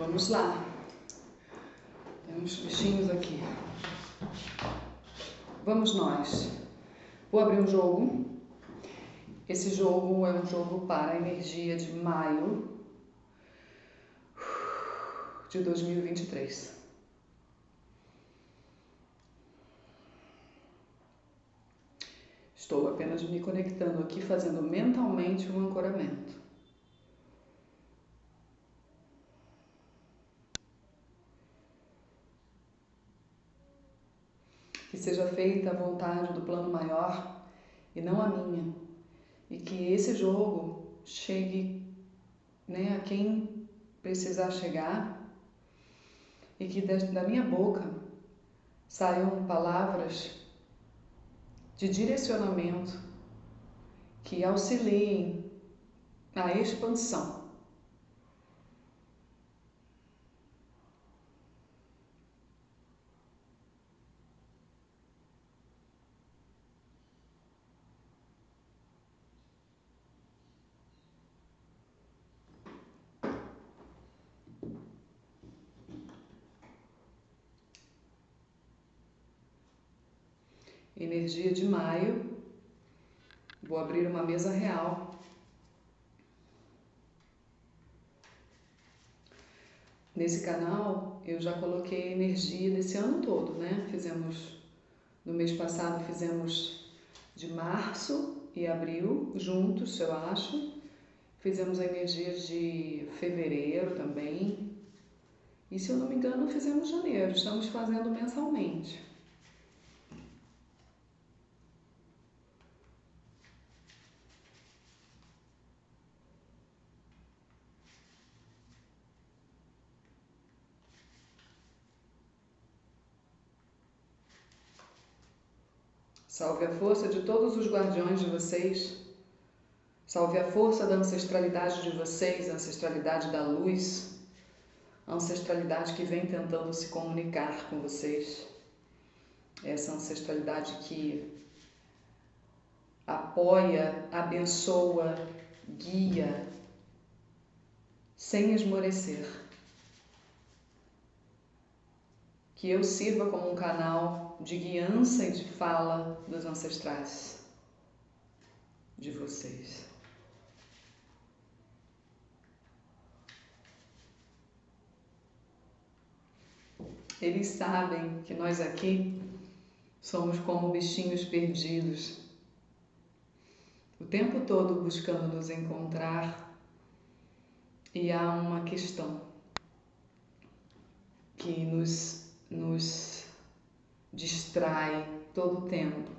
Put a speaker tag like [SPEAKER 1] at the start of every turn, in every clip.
[SPEAKER 1] Vamos lá. Tem uns bichinhos aqui. Vamos nós. Vou abrir um jogo. Esse jogo é um jogo para a energia de maio de 2023. Estou apenas me conectando aqui, fazendo mentalmente um ancoramento. Que seja feita a vontade do plano maior e não a minha. E que esse jogo chegue, a quem precisar chegar, e que da minha boca saiam palavras de direcionamento que auxiliem a expansão. Energia de maio. Vou abrir uma mesa real. Nesse canal eu já coloquei a energia desse ano todo, né? No mês passado fizemos de março e abril juntos, eu acho. Fizemos a energia de fevereiro também. E se eu não me engano, fizemos janeiro. Estamos fazendo mensalmente. Salve a força de todos os guardiões de vocês. Salve a força da ancestralidade de vocês, a ancestralidade da luz, a ancestralidade que vem tentando se comunicar com vocês. Essa ancestralidade que apoia, abençoa, guia, sem esmorecer. Que eu sirva como um canal de guiança e de fala dos ancestrais de vocês. Eles sabem que nós aqui somos como bichinhos perdidos, o tempo todo buscando nos encontrar, e há uma questão que nos distrai todo o tempo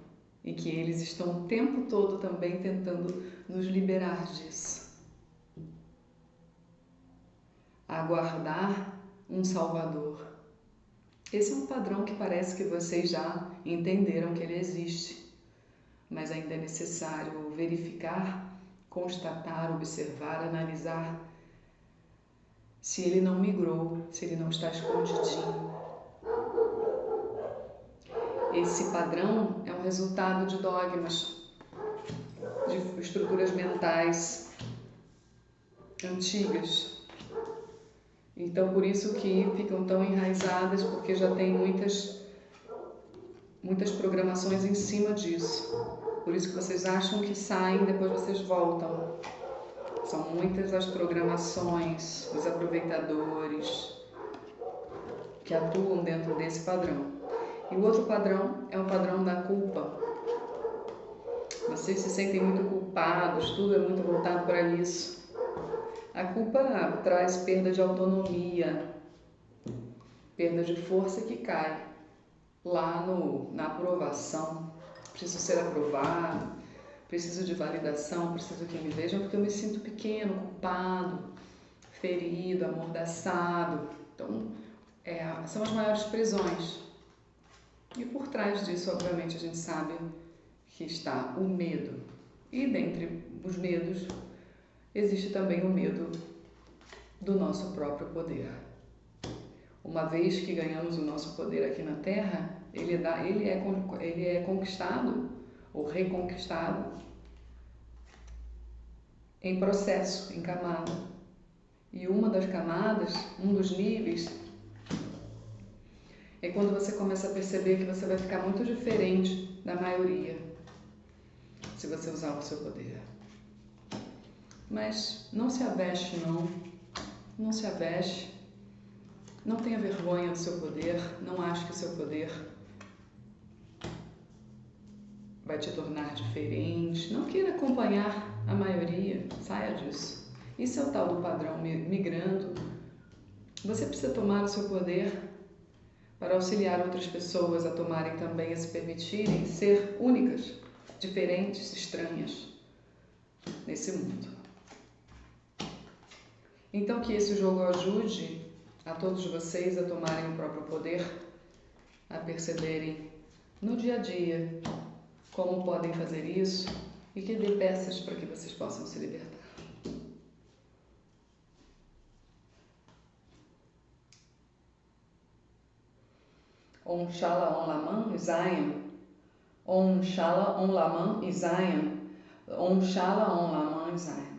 [SPEAKER 1] e que eles estão o tempo todo também tentando nos liberar disso. Aguardar um Salvador. Esse é um padrão que parece que vocês já entenderam que ele existe, mas ainda é necessário verificar, constatar, observar, analisar se ele não migrou, se ele não está escondidinho. Esse padrão é um resultado de dogmas, de estruturas mentais antigas. Então, por isso que ficam tão enraizadas, porque já tem muitas programações em cima disso. Por isso que vocês acham que saem, depois vocês voltam. São muitas as programações, os aproveitadores que atuam dentro desse padrão. E o outro padrão é o padrão da culpa. Vocês se sentem muito culpados, tudo é muito voltado para isso. A culpa traz perda de autonomia, perda de força que cai lá na aprovação. Preciso ser aprovado, preciso de validação, preciso que me vejam porque eu me sinto pequeno, culpado, ferido, amordaçado. Então, são as maiores prisões. E por trás disso, obviamente, a gente sabe que está o medo. E dentre os medos, existe também o medo do nosso próprio poder. Uma vez que ganhamos o nosso poder aqui na Terra, ele é conquistado ou reconquistado em processo, em camada. E uma das camadas, um dos níveis, é quando você começa a perceber que você vai ficar muito diferente da maioria se você usar o seu poder. Mas não se aveste não, não se aveste, não tenha vergonha do seu poder, não ache que o seu poder vai te tornar diferente, não queira acompanhar a maioria, saia disso. Isso é o tal do padrão migrando. Você precisa tomar o seu poder para auxiliar outras pessoas a tomarem também, a se permitirem ser únicas, diferentes, estranhas nesse mundo. Então que esse jogo ajude a todos vocês a tomarem o próprio poder, a perceberem no dia a dia como podem fazer isso e que dê peças para que vocês possam se libertar. Om Shala Om Laman Isayam. Om Shala Om Laman Isayam. Om Shala Om Laman Isayam.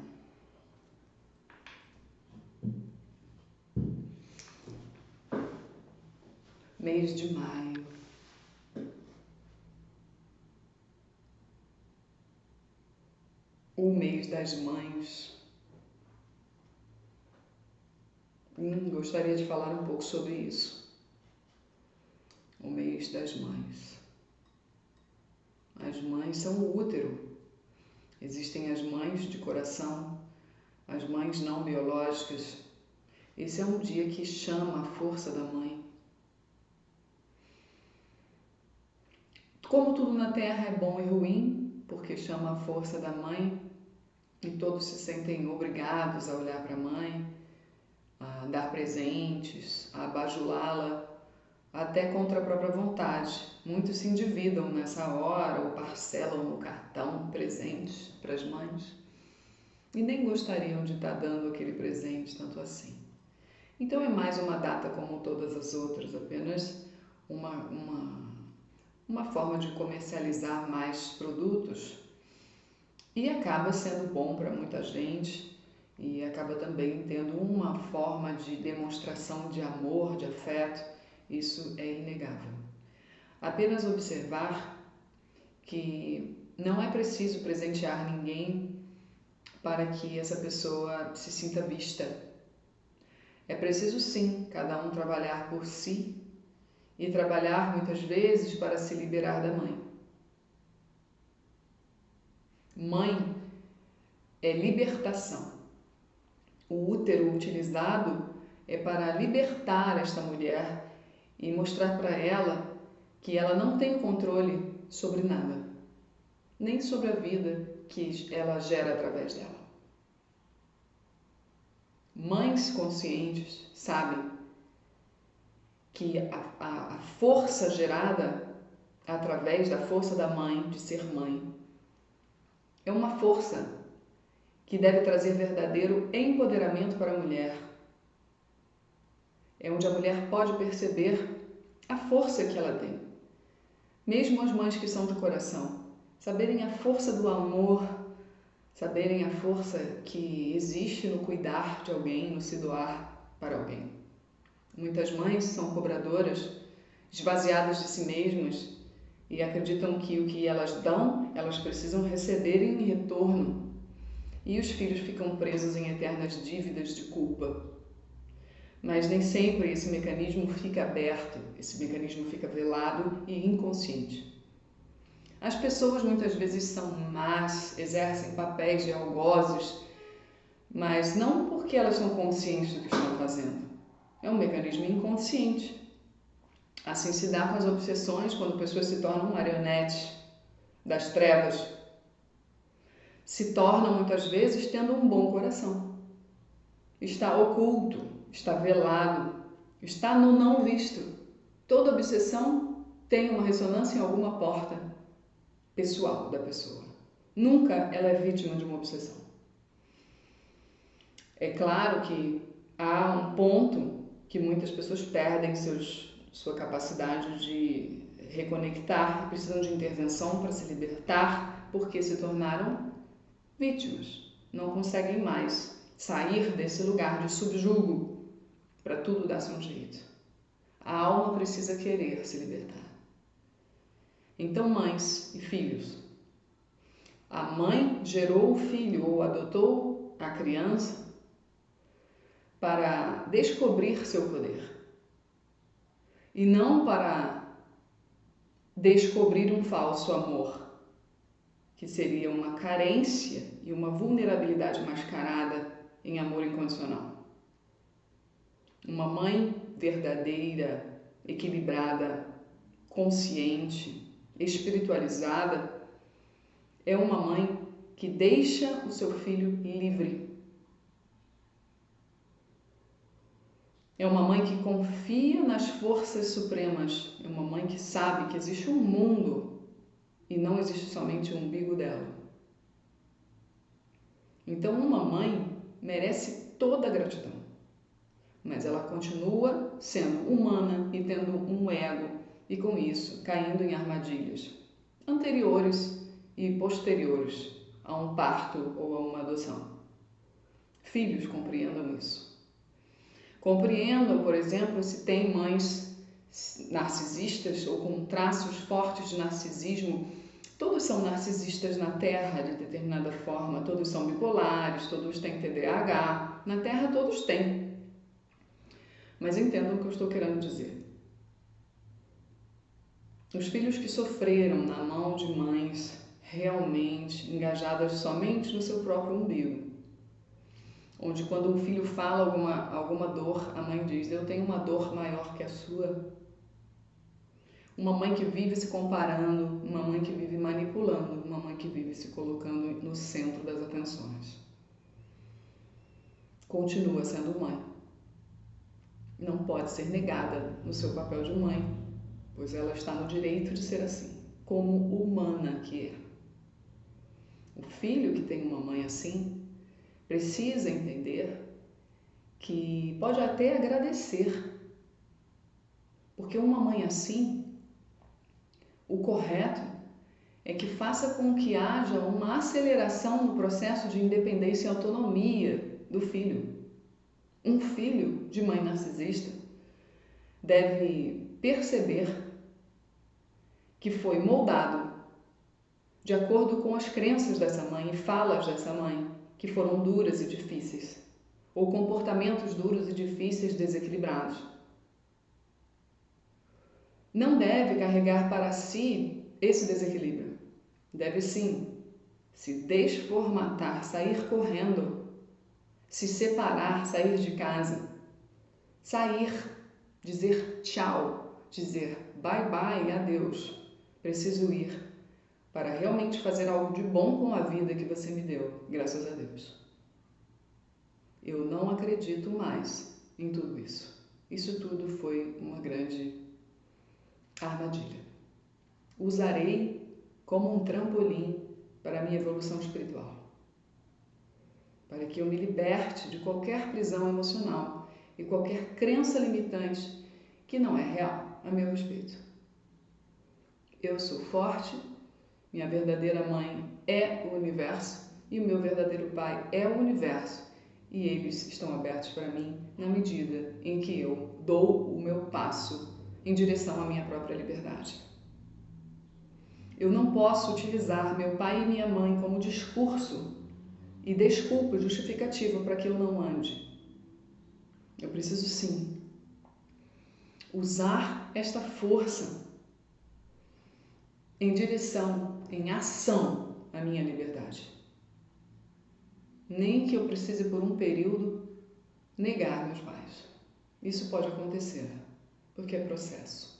[SPEAKER 1] Mês de maio. O mês das mães. Gostaria de falar um pouco sobre isso. O mês das mães. As mães são o útero. Existem as mães de coração, as mães não biológicas. Esse é um dia que chama a força da mãe. Como tudo na Terra é bom e ruim, porque chama a força da mãe e todos se sentem obrigados a olhar para a mãe, a dar presentes, a bajulá-la, até contra a própria vontade. Muitos se endividam nessa hora ou parcelam no cartão presentes para as mães e nem gostariam de estar dando aquele presente tanto assim. Então é mais uma data como todas as outras, apenas uma forma de comercializar mais produtos e acaba sendo bom para muita gente e acaba também tendo uma forma de demonstração de amor, de afeto. Isso é inegável. Apenas observar que não é preciso presentear ninguém para que essa pessoa se sinta vista. É preciso sim, cada um trabalhar por si e trabalhar muitas vezes para se liberar da mãe. Mãe é libertação. O útero utilizado é para libertar esta mulher e mostrar para ela que ela não tem controle sobre nada, nem sobre a vida que ela gera através dela. Mães conscientes sabem que a força gerada através da força da mãe, de ser mãe, é uma força que deve trazer verdadeiro empoderamento para a mulher. É onde a mulher pode perceber a força que ela tem. Mesmo as mães que são do coração, saberem a força do amor, saberem a força que existe no cuidar de alguém, no se doar para alguém. Muitas mães são cobradoras, esvaziadas de si mesmas e acreditam que o que elas dão, elas precisam receber em retorno. E os filhos ficam presos em eternas dívidas de culpa. Mas nem sempre esse mecanismo fica aberto, esse mecanismo fica velado e inconsciente. As pessoas muitas vezes são más, exercem papéis de algozes, mas não porque elas são conscientes do que estão fazendo. É um mecanismo inconsciente. Assim se dá com as obsessões quando pessoas se tornam marionetes das trevas. Se tornam muitas vezes tendo um bom coração. Está oculto, está velado, está no não visto. Toda obsessão tem uma ressonância em alguma porta pessoal da pessoa. Nunca ela é vítima de uma obsessão. É claro que há um ponto que muitas pessoas perdem sua capacidade de reconectar, precisam de intervenção para se libertar, porque se tornaram vítimas, não conseguem mais sair desse lugar de subjugo para tudo dar-se um jeito. A alma precisa querer se libertar. Então, mães e filhos, a mãe gerou o filho ou adotou a criança para descobrir seu poder e não para descobrir um falso amor, que seria uma carência e uma vulnerabilidade mascarada em amor incondicional. Uma mãe verdadeira, equilibrada, consciente, espiritualizada, é uma mãe que deixa o seu filho livre. É uma mãe que confia nas forças supremas. É uma mãe que sabe que existe um mundo e não existe somente o umbigo dela. Então, uma mãe merece toda a gratidão, mas ela continua sendo humana e tendo um ego e, com isso, caindo em armadilhas anteriores e posteriores a um parto ou a uma adoção. Filhos, compreendam isso. Compreendam, por exemplo, se tem mães narcisistas ou com traços fortes de narcisismo. Todos são narcisistas na Terra de determinada forma, todos são bipolares, todos têm TDAH, na Terra todos têm. Mas entendam o que eu estou querendo dizer. Os filhos que sofreram na mão de mães realmente engajadas somente no seu próprio umbigo, onde quando um filho fala alguma dor, a mãe diz: eu tenho uma dor maior que a sua. Uma mãe que vive se comparando, uma mãe que vive manipulando, uma mãe que vive se colocando no centro das atenções. Continua sendo mãe. Não pode ser negada no seu papel de mãe, pois ela está no direito de ser assim, como humana que é. O filho que tem uma mãe assim precisa entender que pode até agradecer, porque uma mãe assim, o correto é que faça com que haja uma aceleração no processo de independência e autonomia do filho. Um filho de mãe narcisista deve perceber que foi moldado de acordo com as crenças dessa mãe e falas dessa mãe, que foram duras e difíceis, ou comportamentos duros e difíceis desequilibrados. Não deve carregar para si esse desequilíbrio. Deve sim se desformatar, sair correndo, se separar, sair de casa, sair, dizer tchau, dizer bye bye, adeus, preciso ir para realmente fazer algo de bom com a vida que você me deu, graças a Deus. Eu não acredito mais em tudo isso. Isso tudo foi uma grande armadilha. Usarei como um trampolim para a minha evolução espiritual, para que eu me liberte de qualquer prisão emocional e qualquer crença limitante que não é real a meu respeito. Eu sou forte, minha verdadeira mãe é o universo e o meu verdadeiro pai é o universo, e eles estão abertos para mim na medida em que eu dou o meu passo em direção à minha própria liberdade. Eu não posso utilizar meu pai e minha mãe como discurso e desculpa justificativa para que eu não ande. Eu preciso sim usar esta força em direção, em ação à minha liberdade. Nem que eu precise por um período negar meus pais. Isso pode acontecer, porque é processo.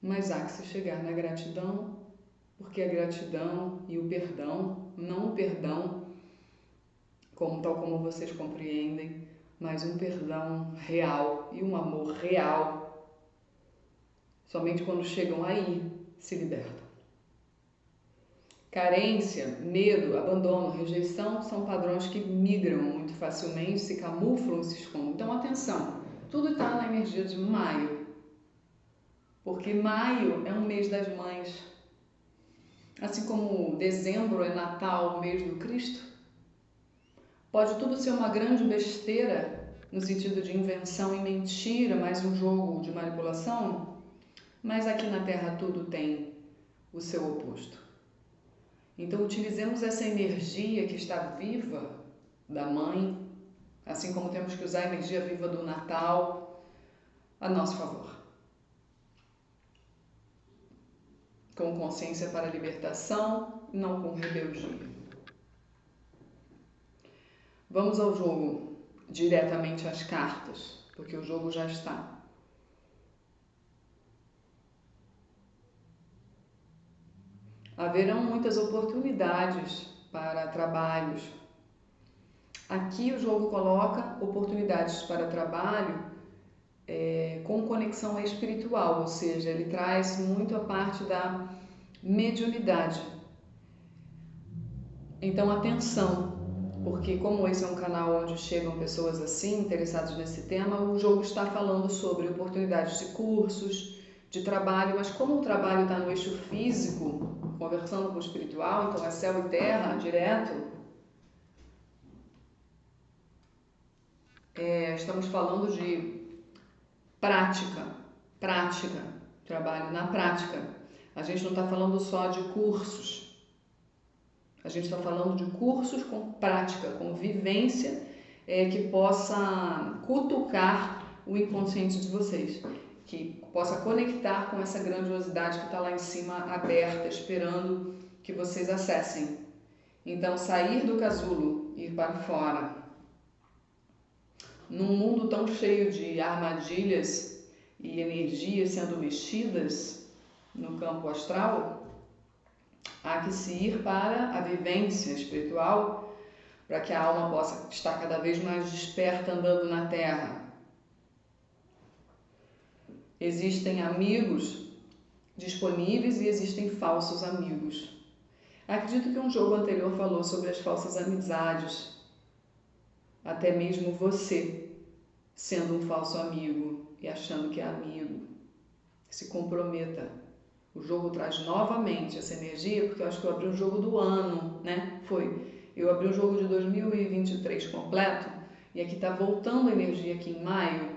[SPEAKER 1] Mas há que se chegar na gratidão, porque a gratidão e o perdão, não o perdão tal como vocês compreendem, mas um perdão real e um amor real, somente quando chegam aí se libertam. Carência, medo, abandono, rejeição são padrões que migram muito facilmente, se camuflam e se escondem. Então, atenção, tudo está na energia de maio, porque maio é um mês das mães. Assim como dezembro é Natal, o mês do Cristo, Pode tudo ser uma grande besteira, no sentido de invenção e mentira, mais um jogo de manipulação, mas aqui na Terra tudo tem o seu oposto. Então utilizemos essa energia que está viva da Mãe, assim como temos que usar a energia viva do Natal a nosso favor. Com consciência para a libertação, não com rebeldia. Vamos ao jogo, diretamente às cartas, porque o jogo já está. Haverão muitas oportunidades para trabalhos. Aqui o jogo coloca oportunidades para trabalho com conexão espiritual, ou seja, ele traz muito a parte da mediunidade. Então, atenção, porque como esse é um canal onde chegam pessoas assim, interessadas nesse tema, o jogo está falando sobre oportunidades de cursos, de trabalho, mas como o trabalho está no eixo físico, conversando com o espiritual, então é céu e terra, direto, estamos falando de prática, trabalho na prática. A gente não está falando só de cursos. A gente está falando de cursos com prática, com vivência, que possa cutucar o inconsciente de vocês, que possa conectar com essa grandiosidade que está lá em cima, aberta, esperando que vocês acessem. Então, sair do casulo, ir para fora. Num mundo tão cheio de armadilhas e energias sendo mexidas no campo astral, há que se ir para a vivência espiritual, para que a alma possa estar cada vez mais desperta andando na Terra. Existem amigos disponíveis e existem falsos amigos. Acredito que um jogo anterior falou sobre as falsas amizades. Até mesmo você sendo um falso amigo e achando que é amigo. Se comprometa. O jogo traz novamente essa energia, porque eu acho que eu abri um jogo do ano, né? Eu abri um jogo de 2023 completo, e aqui tá voltando a energia aqui em maio,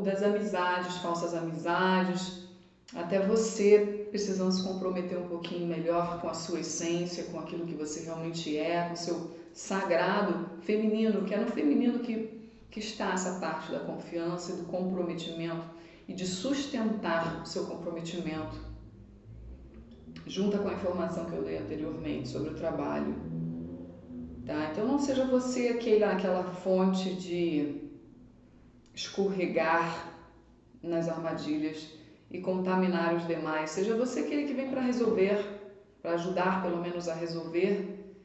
[SPEAKER 1] das amizades, falsas amizades, até você precisando se comprometer um pouquinho melhor com a sua essência, com aquilo que você realmente é, com o seu sagrado feminino, que é no feminino que está essa parte da confiança e do comprometimento, e de sustentar o seu comprometimento, junta com a informação que eu dei anteriormente sobre o trabalho. Tá? Então não seja você aquela fonte de escorregar nas armadilhas e contaminar os demais. Seja você aquele que vem para resolver, para ajudar pelo menos a resolver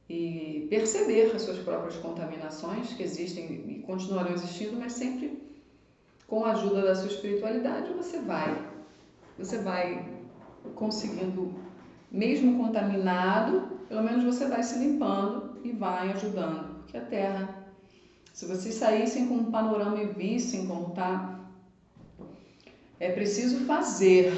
[SPEAKER 1] e perceber as suas próprias contaminações que existem e continuarão existindo, mas sempre com a ajuda da sua espiritualidade você vai conseguindo, mesmo contaminado, pelo menos você vai se limpando e vai ajudando. Porque a Terra, se vocês saíssem com um panorama e vissem como está, é preciso fazer.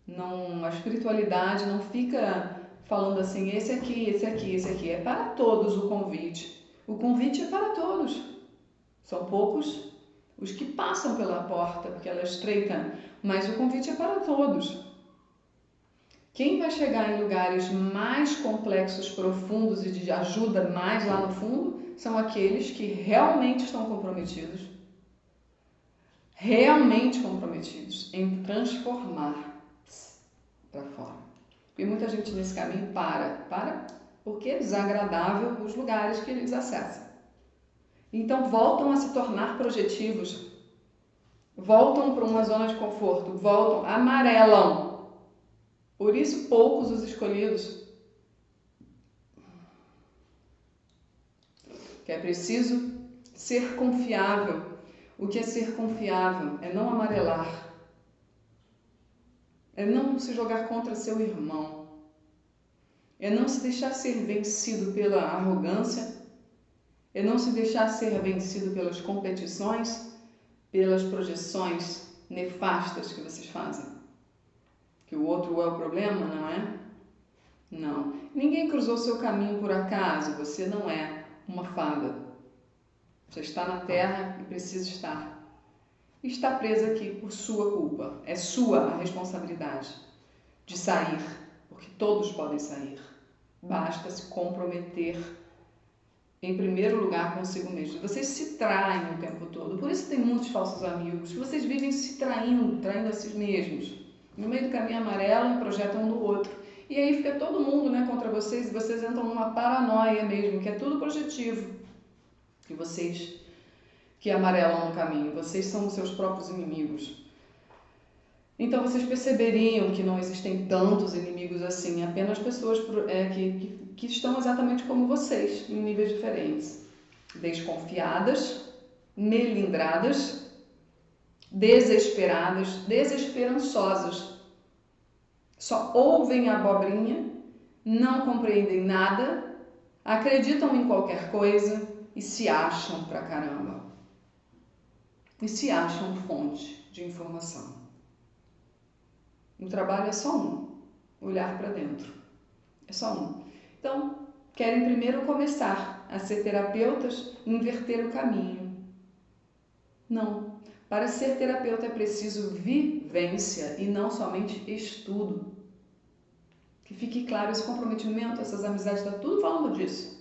[SPEAKER 1] Não, a espiritualidade não fica falando assim, esse aqui. É para todos o convite. O convite é para todos. São poucos os que passam pela porta, porque ela é estreita, mas o convite é para todos. Quem vai chegar em lugares mais complexos, profundos e de ajuda mais lá no fundo, são aqueles que realmente estão comprometidos em transformar para fora. E muita gente nesse caminho para porque é desagradável os lugares que eles acessam. Então voltam a se tornar projetivos, voltam para uma zona de conforto, amarelam. Por isso poucos os escolhidos. Que é preciso ser confiável. O que é ser confiável? É não amarelar. É não se jogar contra seu irmão. É não se deixar ser vencido pela arrogância. É não se deixar ser vencido pelas competições, pelas projeções nefastas que vocês fazem. Que o outro é o problema, não é? Não. Ninguém cruzou seu caminho por acaso. Você não é uma fada. Você está na Terra e precisa estar. Está presa aqui por sua culpa. É sua a responsabilidade de sair, porque todos podem sair. Basta se comprometer em primeiro lugar consigo mesmo. Vocês se traem o tempo todo. Por isso tem muitos falsos amigos, que vocês vivem se traindo a si mesmos. No meio do caminho amarelo, projetam um no outro. E aí fica todo mundo, né, contra vocês, e vocês entram numa paranoia mesmo, que é tudo projetivo. E vocês que amarelam no caminho, vocês são os seus próprios inimigos. Então vocês perceberiam que não existem tantos inimigos assim, apenas pessoas que estão exatamente como vocês, em níveis diferentes. Desconfiadas, melindradas, desesperadas, desesperançosas. Só ouvem a abobrinha, não compreendem nada, acreditam em qualquer coisa e se acham pra caramba. E se acham fonte de informação. O trabalho é só um, olhar para dentro. É só um. Então, querem primeiro começar a ser terapeutas e inverter o caminho. Não. Para ser terapeuta é preciso vivência e não somente estudo. Que fique claro esse comprometimento, essas amizades, está tudo falando disso.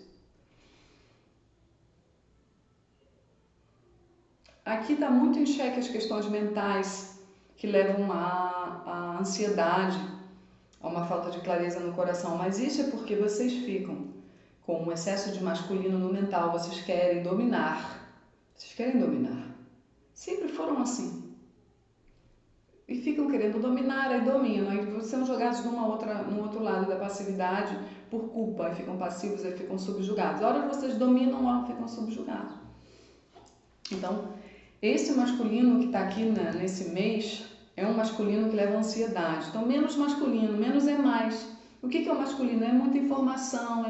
[SPEAKER 1] Aqui está muito em xeque as questões mentais que levam à ansiedade, a uma falta de clareza no coração. Mas isso é porque vocês ficam com um excesso de masculino no mental. Vocês querem dominar. Vocês querem dominar. Sempre foram assim. E ficam querendo dominar, aí dominam. Aí são jogados num outro lado da passividade por culpa. Aí ficam passivos, aí ficam subjugados. A hora que vocês dominam, a hora ficam subjugados. Então, esse masculino que está aqui nesse mês é um masculino que leva ansiedade. Então, menos masculino, menos é mais. O que é o masculino? É muita informação, é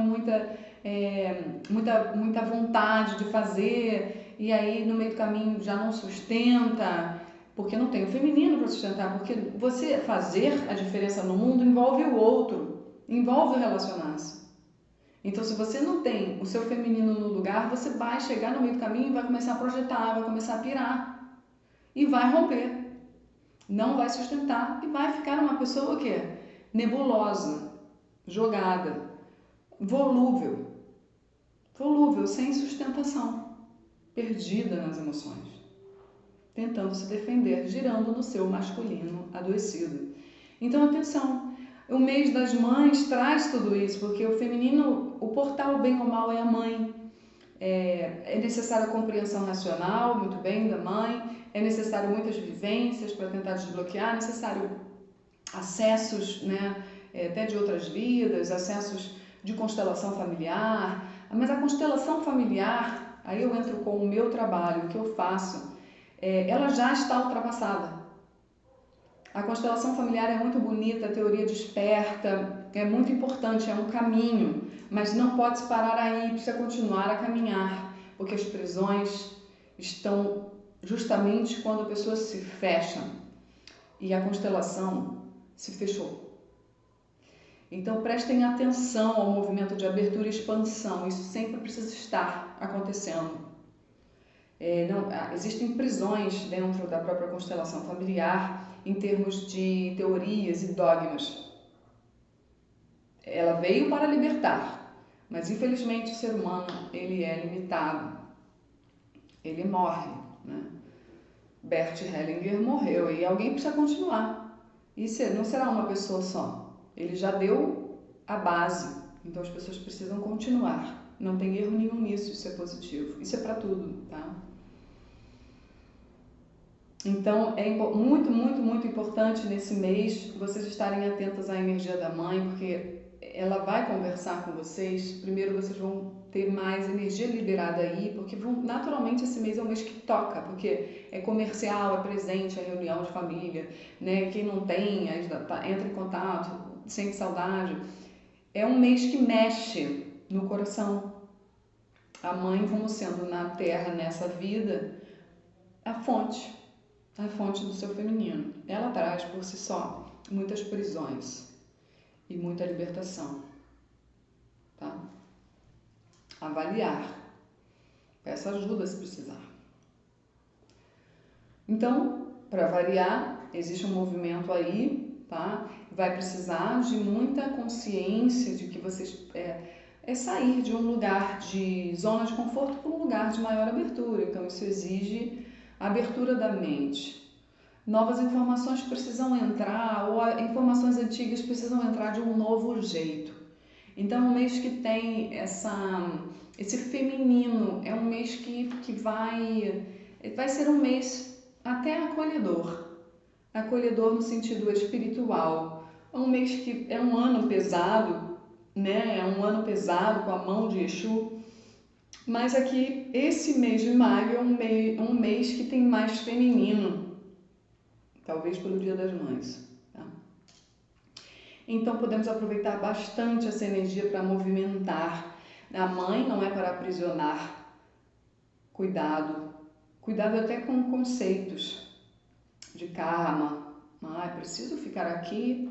[SPEAKER 1] muita vontade de fazer, e aí no meio do caminho já não sustenta, porque não tem o feminino para sustentar, porque você fazer a diferença no mundo envolve o outro, envolve relacionar-se. Então, se você não tem o seu feminino no lugar, você vai chegar no meio do caminho e vai começar a projetar, vai começar a pirar e vai romper. Não vai sustentar e vai ficar uma pessoa que é nebulosa, jogada, volúvel, sem sustentação, perdida nas emoções, tentando se defender, girando no seu masculino adoecido. Então, atenção, o mês das mães traz tudo isso, porque o feminino, o portal bem ou mal é a mãe. É necessária a compreensão racional, muito bem, da mãe, é necessário muitas vivências para tentar desbloquear, é necessário acessos, né, até de outras vidas, acessos de constelação familiar, mas a constelação familiar, aí eu entro com o meu trabalho, o que eu faço, ela já está ultrapassada. A constelação familiar é muito bonita, a teoria desperta, é muito importante, é um caminho, mas não pode se parar aí, precisa continuar a caminhar, porque as prisões estão justamente quando a pessoa se fecha e a constelação se fechou. Então prestem atenção ao movimento de abertura e expansão, isso sempre precisa estar acontecendo. Existem prisões dentro da própria constelação familiar em termos de teorias e dogmas. Ela veio para libertar, mas infelizmente o ser humano ele é limitado, ele morre, né? Bert Hellinger morreu e alguém precisa continuar. Isso não será uma pessoa só, ele já deu a base, então as pessoas precisam continuar. Não tem erro nenhum nisso, isso é positivo, isso é para tudo, tá? Então, é muito, muito, muito importante nesse mês vocês estarem atentas à energia da mãe, porque ela vai conversar com vocês. Primeiro, vocês vão ter mais energia liberada aí, porque naturalmente esse mês é um mês que toca, porque é comercial, é presente, é reunião de família, né? Quem não tem, entra em contato, sente saudade. É um mês que mexe no coração. A mãe como sendo na Terra, nessa vida, a fonte do seu feminino. Ela traz por si só muitas prisões e muita libertação. tá? Avaliar. Peça ajuda se precisar. Então, para variar, existe um movimento aí, tá? Vai precisar de muita consciência de que vocês é sair de um lugar de zona de conforto para um lugar de maior abertura. Então, isso exige a abertura da mente. Novas informações precisam entrar, ou informações antigas precisam entrar de um novo jeito. Então, um mês que tem esse feminino, é um mês que vai ser um mês até acolhedor. Acolhedor no sentido espiritual. É um mês que é um ano pesado, né? É um ano pesado com a mão de Exu. Mas aqui, esse mês de maio é um mês que tem mais feminino. Talvez pelo Dia das Mães. Tá? Então podemos aproveitar bastante essa energia para movimentar. A mãe não é para aprisionar. Cuidado. Cuidado até com conceitos de karma. Preciso ficar aqui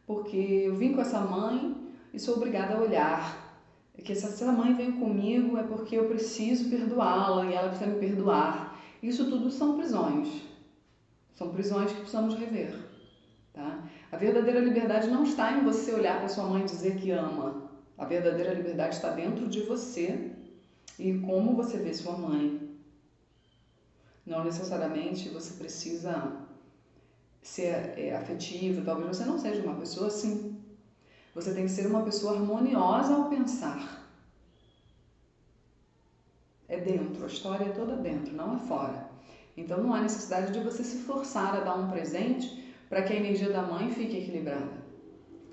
[SPEAKER 1] porque eu vim com essa mãe e sou obrigada a olhar. Que se essa mãe veio comigo é porque eu preciso perdoá-la e ela precisa me perdoar. Isso tudo são prisões. São prisões que precisamos rever, tá? A verdadeira liberdade não está em você olhar para sua mãe e dizer que ama. A verdadeira liberdade está dentro de você e como você vê sua mãe. Não necessariamente você precisa ser afetivo, talvez você não seja uma pessoa assim. Você tem que ser uma pessoa harmoniosa ao pensar. É dentro, a história é toda dentro, não é fora. Então não há necessidade de você se forçar a dar um presente para que a energia da mãe fique equilibrada.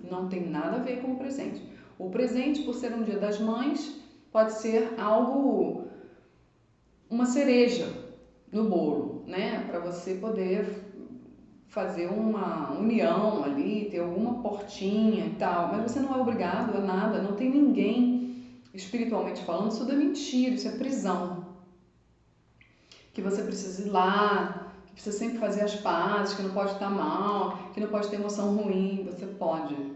[SPEAKER 1] Não tem nada a ver com o presente. O presente, por ser um dia das mães, pode ser algo, uma cereja no bolo, né? Para você poder fazer uma união ali, ter alguma portinha e tal. Mas você não é obrigado a nada, não tem ninguém, espiritualmente falando, isso é mentira, isso é prisão. Que você precisa ir lá, que precisa sempre fazer as pazes, que não pode estar mal, que não pode ter emoção ruim. Você pode.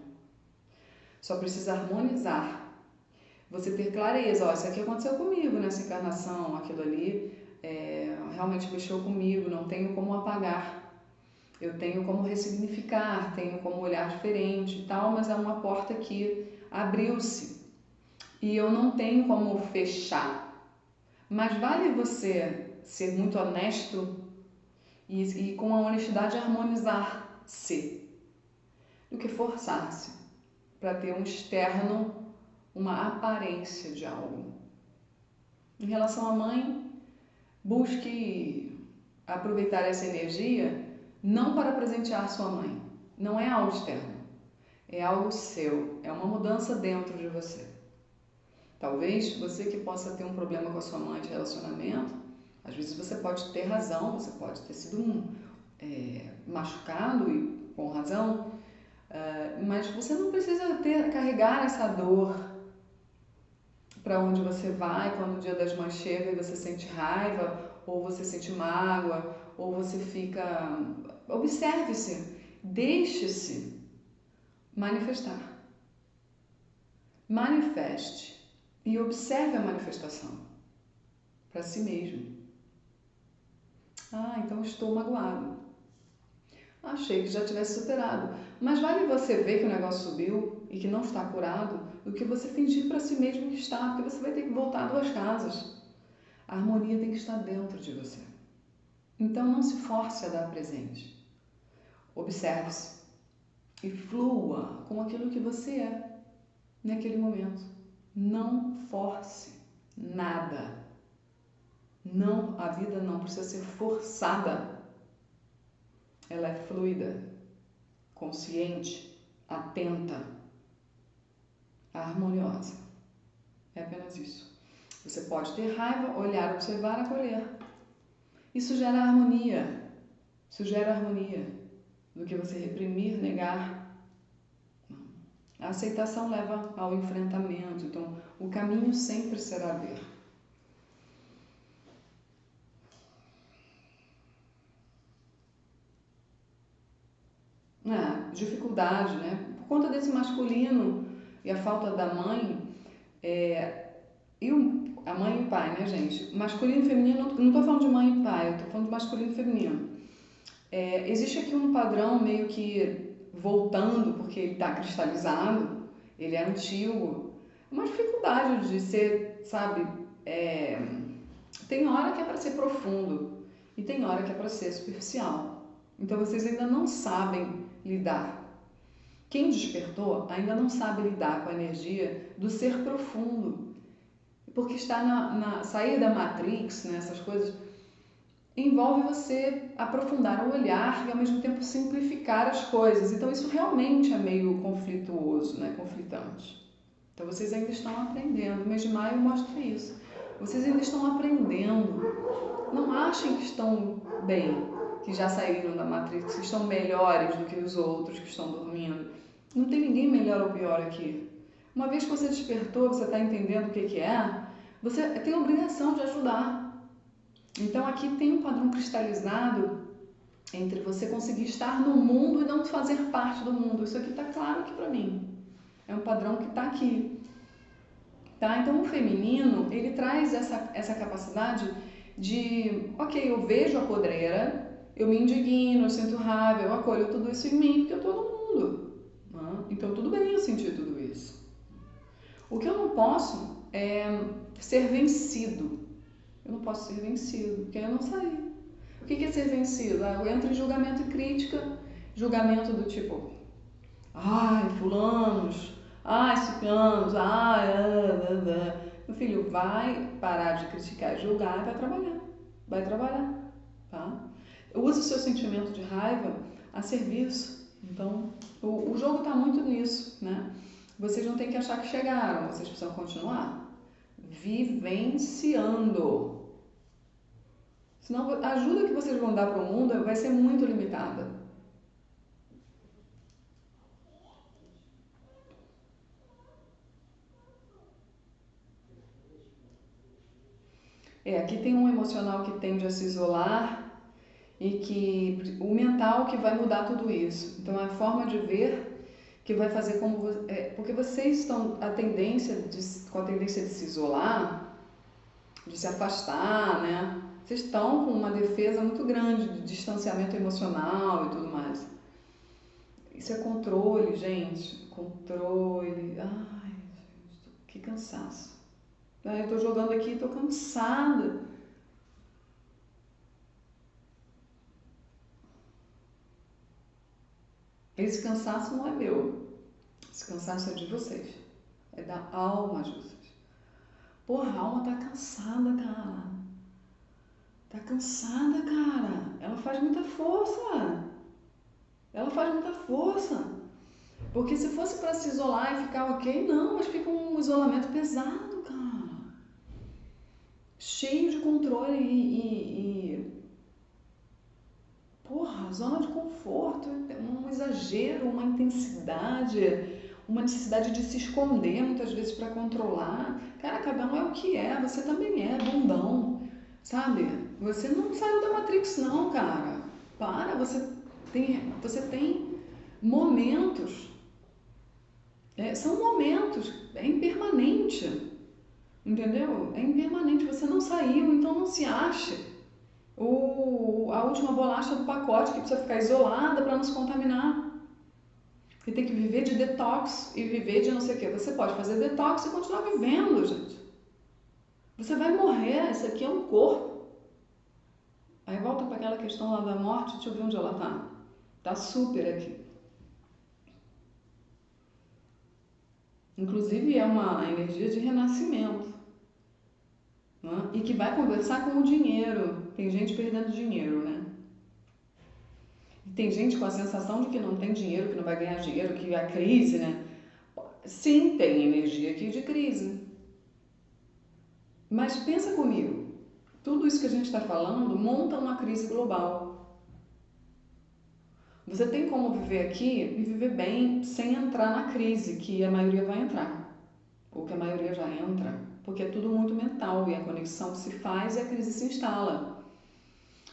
[SPEAKER 1] Só precisa harmonizar. Você ter clareza, isso aqui aconteceu comigo nessa encarnação, aquilo ali realmente mexeu comigo, não tenho como apagar. Eu tenho como ressignificar, tenho como olhar diferente e tal, mas é uma porta que abriu-se. E eu não tenho como fechar. Mas vale você ser muito honesto e com a honestidade harmonizar-se do que forçar-se para ter um externo, uma aparência de algo. Em relação à mãe, busque aproveitar essa energia não para presentear sua mãe. Não é algo externo, é algo seu, é uma mudança dentro de você. Talvez você que possa ter um problema com a sua mãe de relacionamento, às vezes você pode ter razão, você pode ter sido machucado e com razão, mas você não precisa carregar essa dor para onde você vai quando o Dia das Mães chega e você sente raiva, ou você sente mágoa, ou você fica... Observe-se, deixe-se manifestar. Manifeste e observe a manifestação para si mesmo. Então estou magoado. Achei que já tivesse superado. Mas vale você ver que o negócio subiu e que não está curado do que você fingir para si mesmo que está, porque você vai ter que voltar 2 casas. A harmonia tem que estar dentro de você. Então não se force a dar presente. Observe-se e flua com aquilo que você é naquele momento. Não force nada. Não, a vida não precisa ser forçada. Ela é fluida, consciente, atenta, harmoniosa. É apenas isso. Você pode ter raiva, olhar, observar, acolher. Isso gera harmonia. Isso gera harmonia. Do que você reprimir, negar. A aceitação leva ao enfrentamento. Então, o caminho sempre será ver. Dificuldade, né? Por conta desse masculino e a falta da mãe, E a mãe e o pai, né, gente? Masculino e feminino, não tô falando de mãe e pai, eu tô falando de masculino e feminino. Existe aqui um padrão meio que voltando, porque ele está cristalizado, ele é antigo. Uma dificuldade de ser, sabe, tem hora que é para ser profundo e tem hora que é para ser superficial. Então vocês ainda não sabem lidar. Quem despertou ainda não sabe lidar com a energia do ser profundo, porque está sair da Matrix, né, essas coisas, envolve você aprofundar o olhar e ao mesmo tempo simplificar as coisas. Então isso realmente é meio conflituoso, né, conflitante. Então vocês ainda estão aprendendo. O mês de maio mostra isso. Vocês ainda estão aprendendo. Não achem que estão bem, que já saíram da Matrix, que estão melhores do que os outros que estão dormindo. Não tem ninguém melhor ou pior aqui. Uma vez que você despertou, você está entendendo o que é, você tem a obrigação de ajudar. Então aqui tem um padrão cristalizado entre você conseguir estar no mundo e não fazer parte do mundo. Isso aqui está claro aqui para mim. É um padrão que está aqui. Tá? Então o feminino, ele traz essa capacidade de, ok, eu vejo a podreira, eu me indigno, eu sinto raiva, eu acolho tudo isso em mim, porque eu estou no mundo. Né? Então tudo bem eu sentir tudo isso. O que eu não posso é ser vencido. Eu não posso ser vencido, porque eu não saí. O que é ser vencido? Eu entro em julgamento e crítica, julgamento do tipo, ai, fulanos, ai, ciclanos, ai, Meu filho, vai parar de criticar e julgar e vai trabalhar. Vai trabalhar, tá? Use o seu sentimento de raiva a serviço. Então, o jogo está muito nisso, né? Vocês não têm que achar que chegaram, vocês precisam continuar vivenciando. Senão a ajuda que vocês vão dar para o mundo vai ser muito limitada. Aqui tem um emocional que tende a se isolar e que o mental que vai mudar tudo isso. Então é a forma de ver que vai fazer como porque vocês estão com a tendência de se isolar, de se afastar, né? Vocês estão com uma defesa muito grande de distanciamento emocional e tudo mais. Isso é controle, gente. Controle. Ai, que cansaço. Eu tô jogando aqui e tô cansada. Esse cansaço não é meu. Esse cansaço é de vocês. É da alma de vocês. Porra, a alma tá cansada, cara. Tá cansada, cara. Ela faz muita força. Ela faz muita força. Porque se fosse para se isolar e ficar ok, não, mas fica um isolamento pesado, cara. Cheio de controle porra, zona de conforto, um exagero, uma intensidade, uma necessidade de se esconder muitas vezes para controlar. Cara, cada um é o que é, você também é bundão, sabe? Você não saiu da Matrix não, cara. Para, você tem momentos, são momentos, é impermanente, entendeu? É impermanente, você não saiu, então não se ache a última bolacha do pacote que precisa ficar isolada para não se contaminar. E tem que viver de detox e viver de não sei o que. Você pode fazer detox e continuar vivendo, gente. Você vai morrer, isso aqui é um corpo. Aí volta para aquela questão lá da morte, deixa eu ver onde ela tá. Tá super aqui. Inclusive é uma energia de renascimento. Né? E que vai conversar com o dinheiro. Tem gente perdendo dinheiro, né? E tem gente com a sensação de que não tem dinheiro, que não vai ganhar dinheiro, que a crise, né? Sim, tem energia aqui de crise. Mas pensa comigo, tudo isso que a gente está falando monta uma crise global. Você tem como viver aqui e viver bem sem entrar na crise, que a maioria vai entrar. Ou que a maioria já entra. Porque é tudo muito mental e a conexão que se faz e a crise se instala.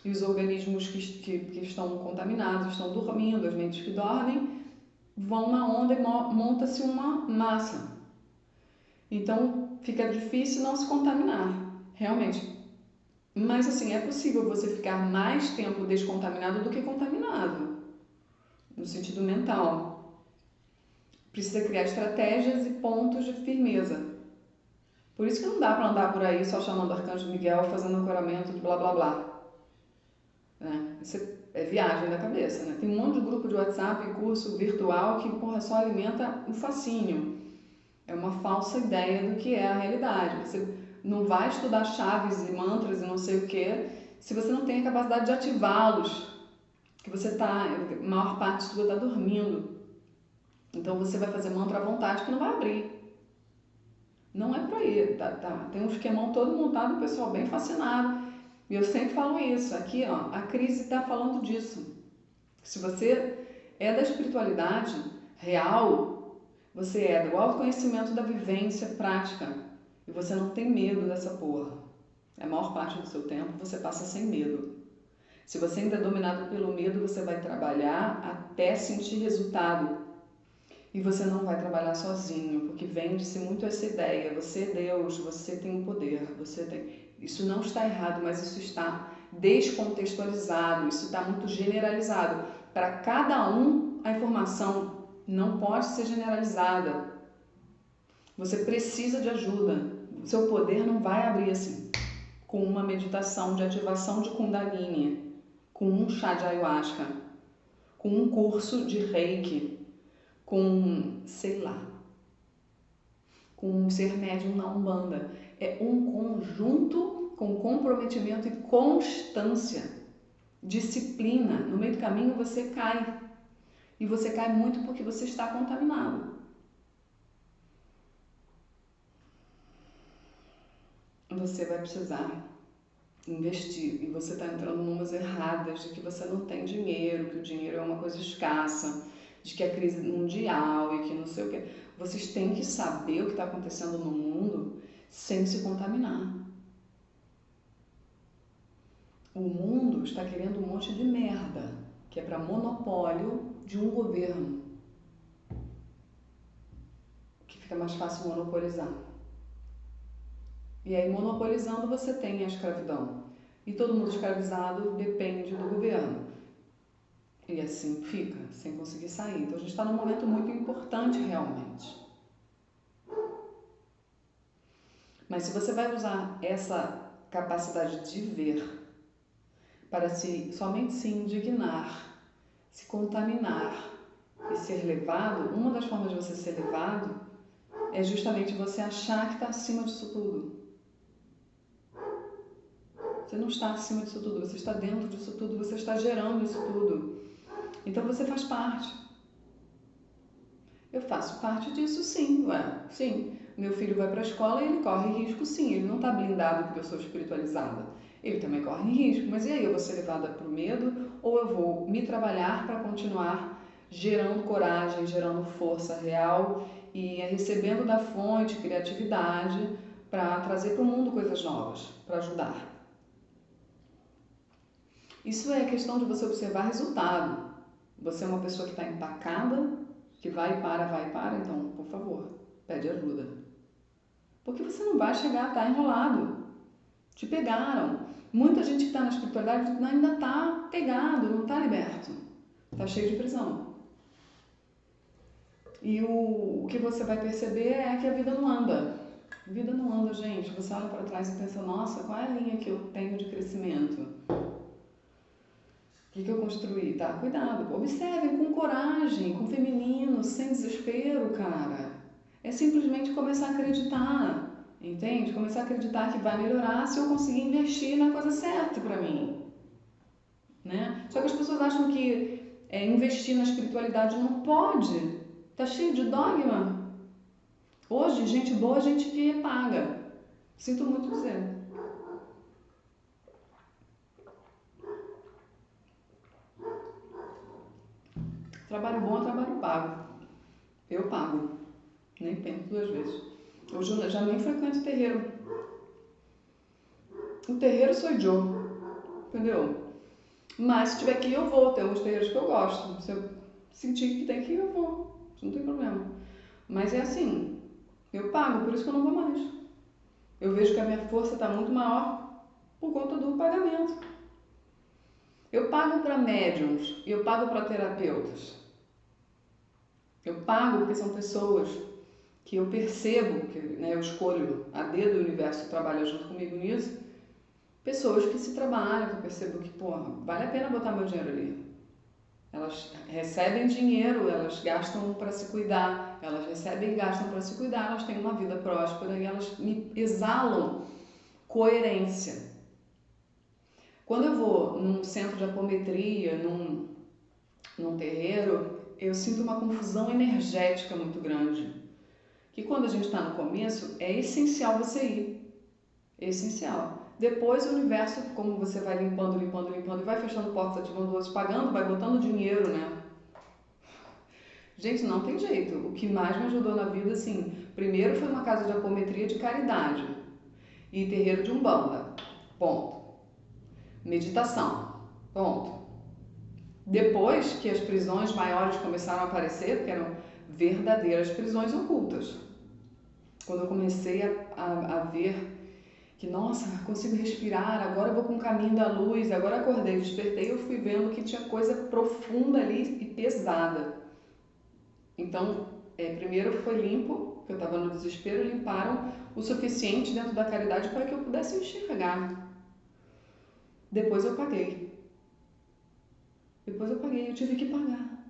[SPEAKER 1] E os organismos que estão contaminados, estão dormindo, as mentes que dormem, vão na onda e monta-se uma massa. Então fica difícil não se contaminar, realmente. Mas assim, é possível você ficar mais tempo descontaminado do que contaminado, no sentido mental. Precisa criar estratégias e pontos de firmeza. Por isso que não dá para andar por aí só chamando Arcanjo Miguel, fazendo ancoramento de blá blá blá. Né? Isso é viagem da cabeça, né? Tem um monte de grupo de WhatsApp e curso virtual que, porra, só alimenta o fascínio. É uma falsa ideia do que é a realidade. Você não vai estudar chaves e mantras e não sei o que se você não tem a capacidade de ativá-los. Que você tá, a maior parte sua está dormindo. Então você vai fazer mantra à vontade que não vai abrir. Não é por aí, tá. Tem um esquemão todo montado, o pessoal bem fascinado. E eu sempre falo isso. Aqui, ó, a crise está falando disso. Se você é da espiritualidade real, você é do autoconhecimento da vivência prática e você não tem medo dessa porra. A maior parte do seu tempo você passa sem medo. Se você ainda é dominado pelo medo, você vai trabalhar até sentir resultado. E você não vai trabalhar sozinho, porque vende-se muito essa ideia. Você é Deus, você tem o poder, você tem... Isso não está errado, mas isso está descontextualizado, isso está muito generalizado. Para cada um, a informação não pode ser generalizada. Você precisa de ajuda. O seu poder não vai abrir assim, com uma meditação de ativação de Kundalini, com um chá de ayahuasca, com um curso de Reiki, com, sei lá, com um ser médium na Umbanda. É um conjunto com comprometimento e constância, disciplina. No meio do caminho você cai. E você cai muito porque você está contaminado. Você vai precisar investir e você está entrando numas erradas de que você não tem dinheiro, que o dinheiro é uma coisa escassa, de que é crise mundial e que não sei o que. Vocês têm que saber o que está acontecendo no mundo sem se contaminar. O mundo está querendo um monte de merda, que é para monopólio de um governo, que fica mais fácil monopolizar. E aí, monopolizando, você tem a escravidão. E todo mundo escravizado depende do governo. E assim fica, sem conseguir sair. Então a gente está num momento muito importante realmente. Mas se você vai usar essa capacidade de ver para somente se indignar, se contaminar e ser levado, uma das formas de você ser levado é justamente você achar que está acima disso tudo. Você não está acima disso tudo, você está dentro disso tudo, você está gerando isso tudo. Então você faz parte. Eu faço parte disso sim, sim. Meu filho vai para a escola e ele corre risco sim, ele não está blindado porque eu sou espiritualizada. Ele também corre risco, mas e aí, eu vou ser levada para o medo ou eu vou me trabalhar para continuar gerando coragem, gerando força real e recebendo da fonte criatividade para trazer para o mundo coisas novas, para ajudar. Isso é questão de você observar resultado. Você é uma pessoa que está empacada, que vai e para, então, por favor, pede ajuda. Porque você não vai chegar a estar enrolado. Te pegaram. Muita gente que está na espiritualidade ainda está pegado, não está liberto. Está cheio de prisão. E o que você vai perceber é que a vida não anda. A vida não anda, gente. Você olha para trás e pensa, nossa, qual é a linha que eu tenho de crescimento? O que eu construí? Tá, cuidado. Observem com coragem, com feminino, sem desespero, cara. É simplesmente começar a acreditar, entende? Começar a acreditar que vai melhorar se eu conseguir investir na coisa certa pra mim, né? Só que as pessoas acham que investir na espiritualidade não pode. Tá cheio de dogma. Hoje, gente boa, gente que paga. Sinto muito dizer. Trabalho bom é trabalho pago. Eu pago. Nem penso duas vezes. Hoje eu já nem frequento terreiro. O terreiro sou eu, entendeu? Mas se tiver que ir, eu vou. Tem uns terreiros que eu gosto. Se eu sentir que tem que ir, eu vou. Não tem problema. Mas é assim, Eu pago, por isso que eu não vou mais. Eu vejo que a minha força está muito maior por conta do pagamento. Eu pago para médiums, eu pago para terapeutas. Eu pago porque são pessoas que eu percebo, que eu escolho a dedo, o universo trabalha junto comigo nisso, pessoas que se trabalham, que eu percebo que, vale a pena botar meu dinheiro ali. Elas recebem dinheiro, elas gastam para se cuidar, elas recebem e gastam para se cuidar, elas têm uma vida próspera e elas me exalam coerência. Quando eu vou num centro de apometria, num terreiro, eu sinto uma confusão energética muito grande. Que quando a gente está no começo, é essencial você ir. É essencial. Depois o universo, como você vai limpando, e vai fechando portas, ativando outros, pagando, vai botando dinheiro, né? Gente, não tem jeito. O que mais me ajudou na vida, assim, primeiro foi uma casa de apometria de caridade e terreiro de Umbanda. Ponto. Meditação. Ponto. Depois que as prisões maiores começaram a aparecer, que eram verdadeiras prisões ocultas. Quando eu comecei a ver que, nossa, consigo respirar, agora eu vou com o caminho da luz, agora acordei, despertei, eu fui vendo que tinha coisa profunda ali e pesada. Então, primeiro foi limpo, porque eu estava no desespero, limparam o suficiente dentro da caridade para que eu pudesse enxergar. Depois eu paguei. Eu tive que pagar.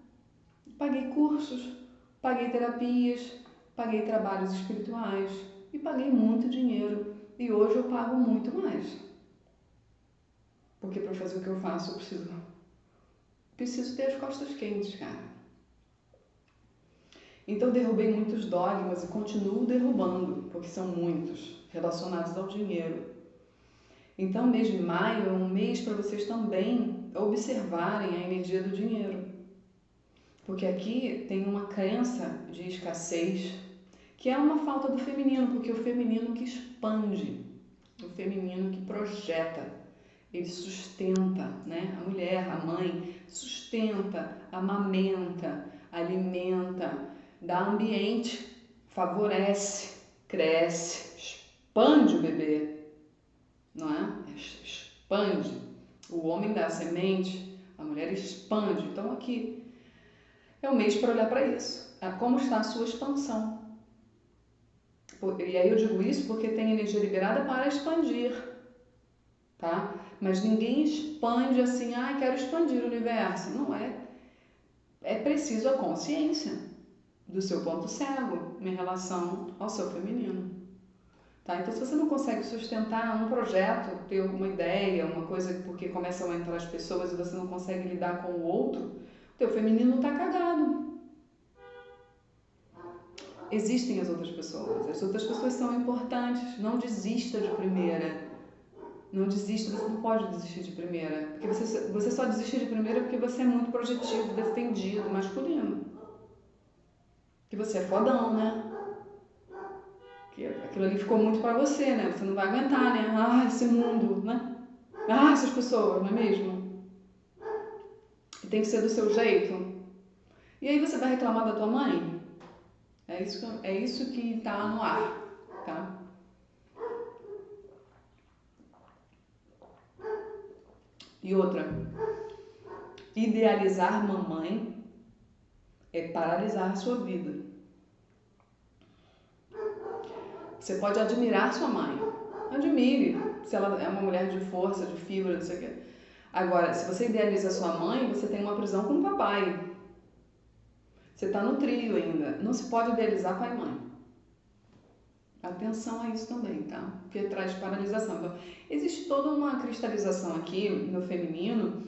[SPEAKER 1] Paguei cursos, paguei terapias, paguei trabalhos espirituais e paguei muito dinheiro. E hoje eu pago muito mais. Porque para fazer o que eu faço eu preciso ter as costas quentes, cara. Então derrubei muitos dogmas e continuo derrubando, porque são muitos, relacionados ao dinheiro. Então, mês de maio é um mês para vocês também observarem a energia do dinheiro. Porque aqui tem uma crença de escassez, que é uma falta do feminino, porque o feminino que expande, o feminino que projeta, ele sustenta, né? A mulher, a mãe, sustenta, amamenta, alimenta, dá ambiente, favorece, cresce, expande o bebê, não é? Expande. O homem dá a semente, a mulher expande. Então aqui é um mês para olhar para isso. Como está a sua expansão? E aí eu digo isso porque tem energia liberada para expandir, tá? Mas ninguém expande assim, quero expandir o universo. Não é. É preciso a consciência do seu ponto cego em relação ao seu feminino. Tá? Então, se você não consegue sustentar um projeto, ter uma ideia, uma coisa, porque começam a entrar as pessoas e você não consegue lidar com o outro, o teu feminino está cagado. Existem as outras pessoas são importantes, não desista de primeira. Não desista, você não pode desistir de primeira. Porque você só desiste de primeira porque você é muito projetivo, defendido, masculino. Que você é fodão, né? Que aquilo ali ficou muito pra você, né? Você não vai aguentar, né? Esse mundo, né? Essas pessoas, não é mesmo? E tem que ser do seu jeito. E aí você vai reclamar da tua mãe? É isso que tá no ar, tá? E outra, idealizar mamãe é paralisar a sua vida. Você pode admirar sua mãe. Admire, se ela é uma mulher de força, de fibra, não sei o quê. Agora, se você idealiza sua mãe, você tem uma prisão com o papai. Você está no trio ainda. Não se pode idealizar pai e mãe. Atenção a isso também, tá? Porque traz paralisação. Então, existe toda uma cristalização aqui no feminino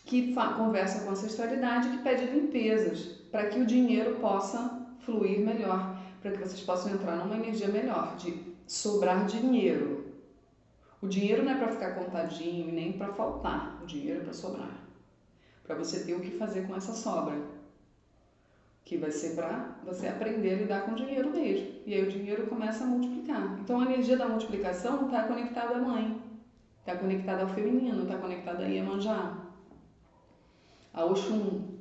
[SPEAKER 1] que conversa com a ancestralidade, que pede limpezas para que o dinheiro possa fluir melhor, para que vocês possam entrar numa energia melhor, de sobrar dinheiro. O dinheiro não é para ficar contadinho e nem para faltar, o dinheiro é para sobrar. Para você ter o que fazer com essa sobra. Que vai ser para você aprender a lidar com o dinheiro mesmo. E aí o dinheiro começa a multiplicar. Então a energia da multiplicação está conectada à mãe, está conectada ao feminino, está conectada a Iemanjá, a Oxum,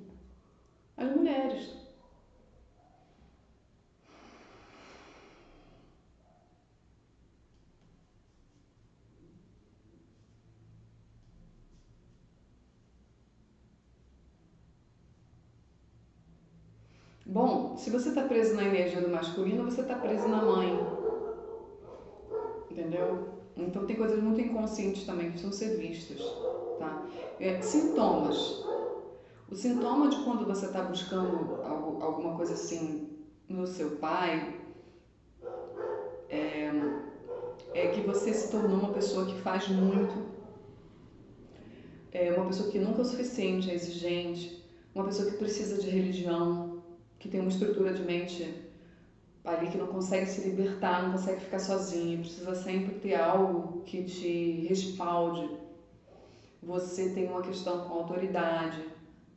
[SPEAKER 1] às mulheres. Bom, se você está preso na energia do masculino, você está preso na mãe, entendeu? Então tem coisas muito inconscientes também que precisam ser vistas, tá? Sintomas. O sintoma de quando você está buscando alguma coisa assim no seu pai é que você se tornou uma pessoa que faz muito, uma pessoa que nunca é o suficiente, é exigente, uma pessoa que precisa de religião, que tem uma estrutura de mente ali que não consegue se libertar, não consegue ficar sozinha, precisa sempre ter algo que te respalde. Você tem uma questão com a autoridade,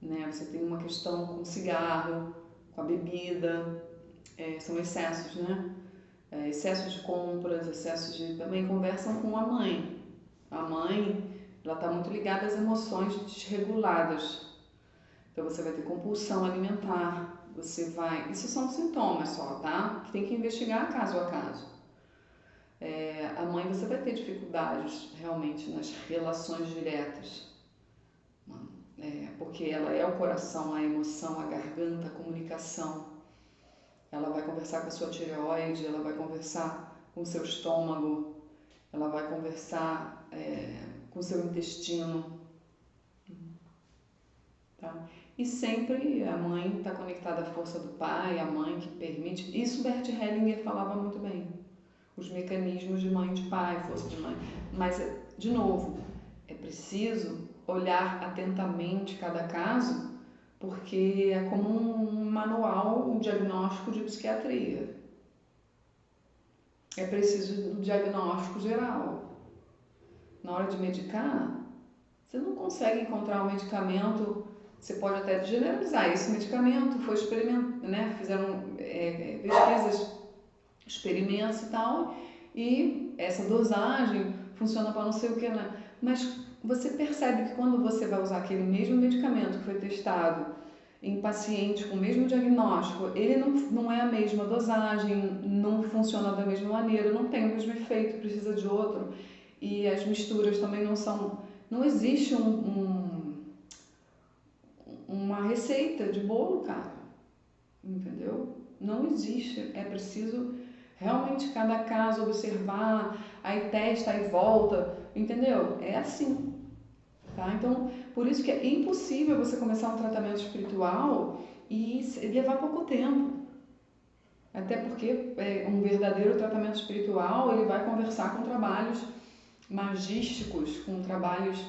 [SPEAKER 1] né? Você tem uma questão com o cigarro, com a bebida, são excessos, né? Excessos de compras, excessos de... Também conversam com a mãe. A mãe, ela está muito ligada às emoções desreguladas. Então você vai ter compulsão alimentar, você vai... Isso são sintomas só, tá? Que tem que investigar caso a caso. A mãe, você vai ter dificuldades realmente nas relações diretas. Porque ela é o coração, a emoção, a garganta, a comunicação. Ela vai conversar com a sua tireoide, ela vai conversar com o seu estômago, ela vai conversar com o seu intestino. Tá? E sempre a mãe está conectada à força do pai, a mãe que permite. Isso Bert Hellinger falava muito bem. Os mecanismos de mãe e de pai, força de mãe. Mas, de novo, é preciso olhar atentamente cada caso, porque é como um manual, um diagnóstico de psiquiatria. É preciso um diagnóstico geral. Na hora de medicar, você não consegue encontrar um medicamento, você pode até generalizar. Esse medicamento foi experimentado, né? Fizeram pesquisas, experimentos e tal, e essa dosagem funciona para não sei o que, né? Mas você percebe que quando você vai usar aquele mesmo medicamento que foi testado em pacientes com o mesmo diagnóstico, ele não é a mesma dosagem, não funciona da mesma maneira, não tem o mesmo efeito, precisa de outro. E as misturas também não são... Não existe uma receita de bolo, cara. Entendeu? Não existe. É preciso realmente cada caso observar, aí testa, aí volta, entendeu? É assim. Tá? Então, por isso que é impossível você começar um tratamento espiritual e levar pouco tempo. Até porque um verdadeiro tratamento espiritual, ele vai conversar com trabalhos magísticos, com trabalhos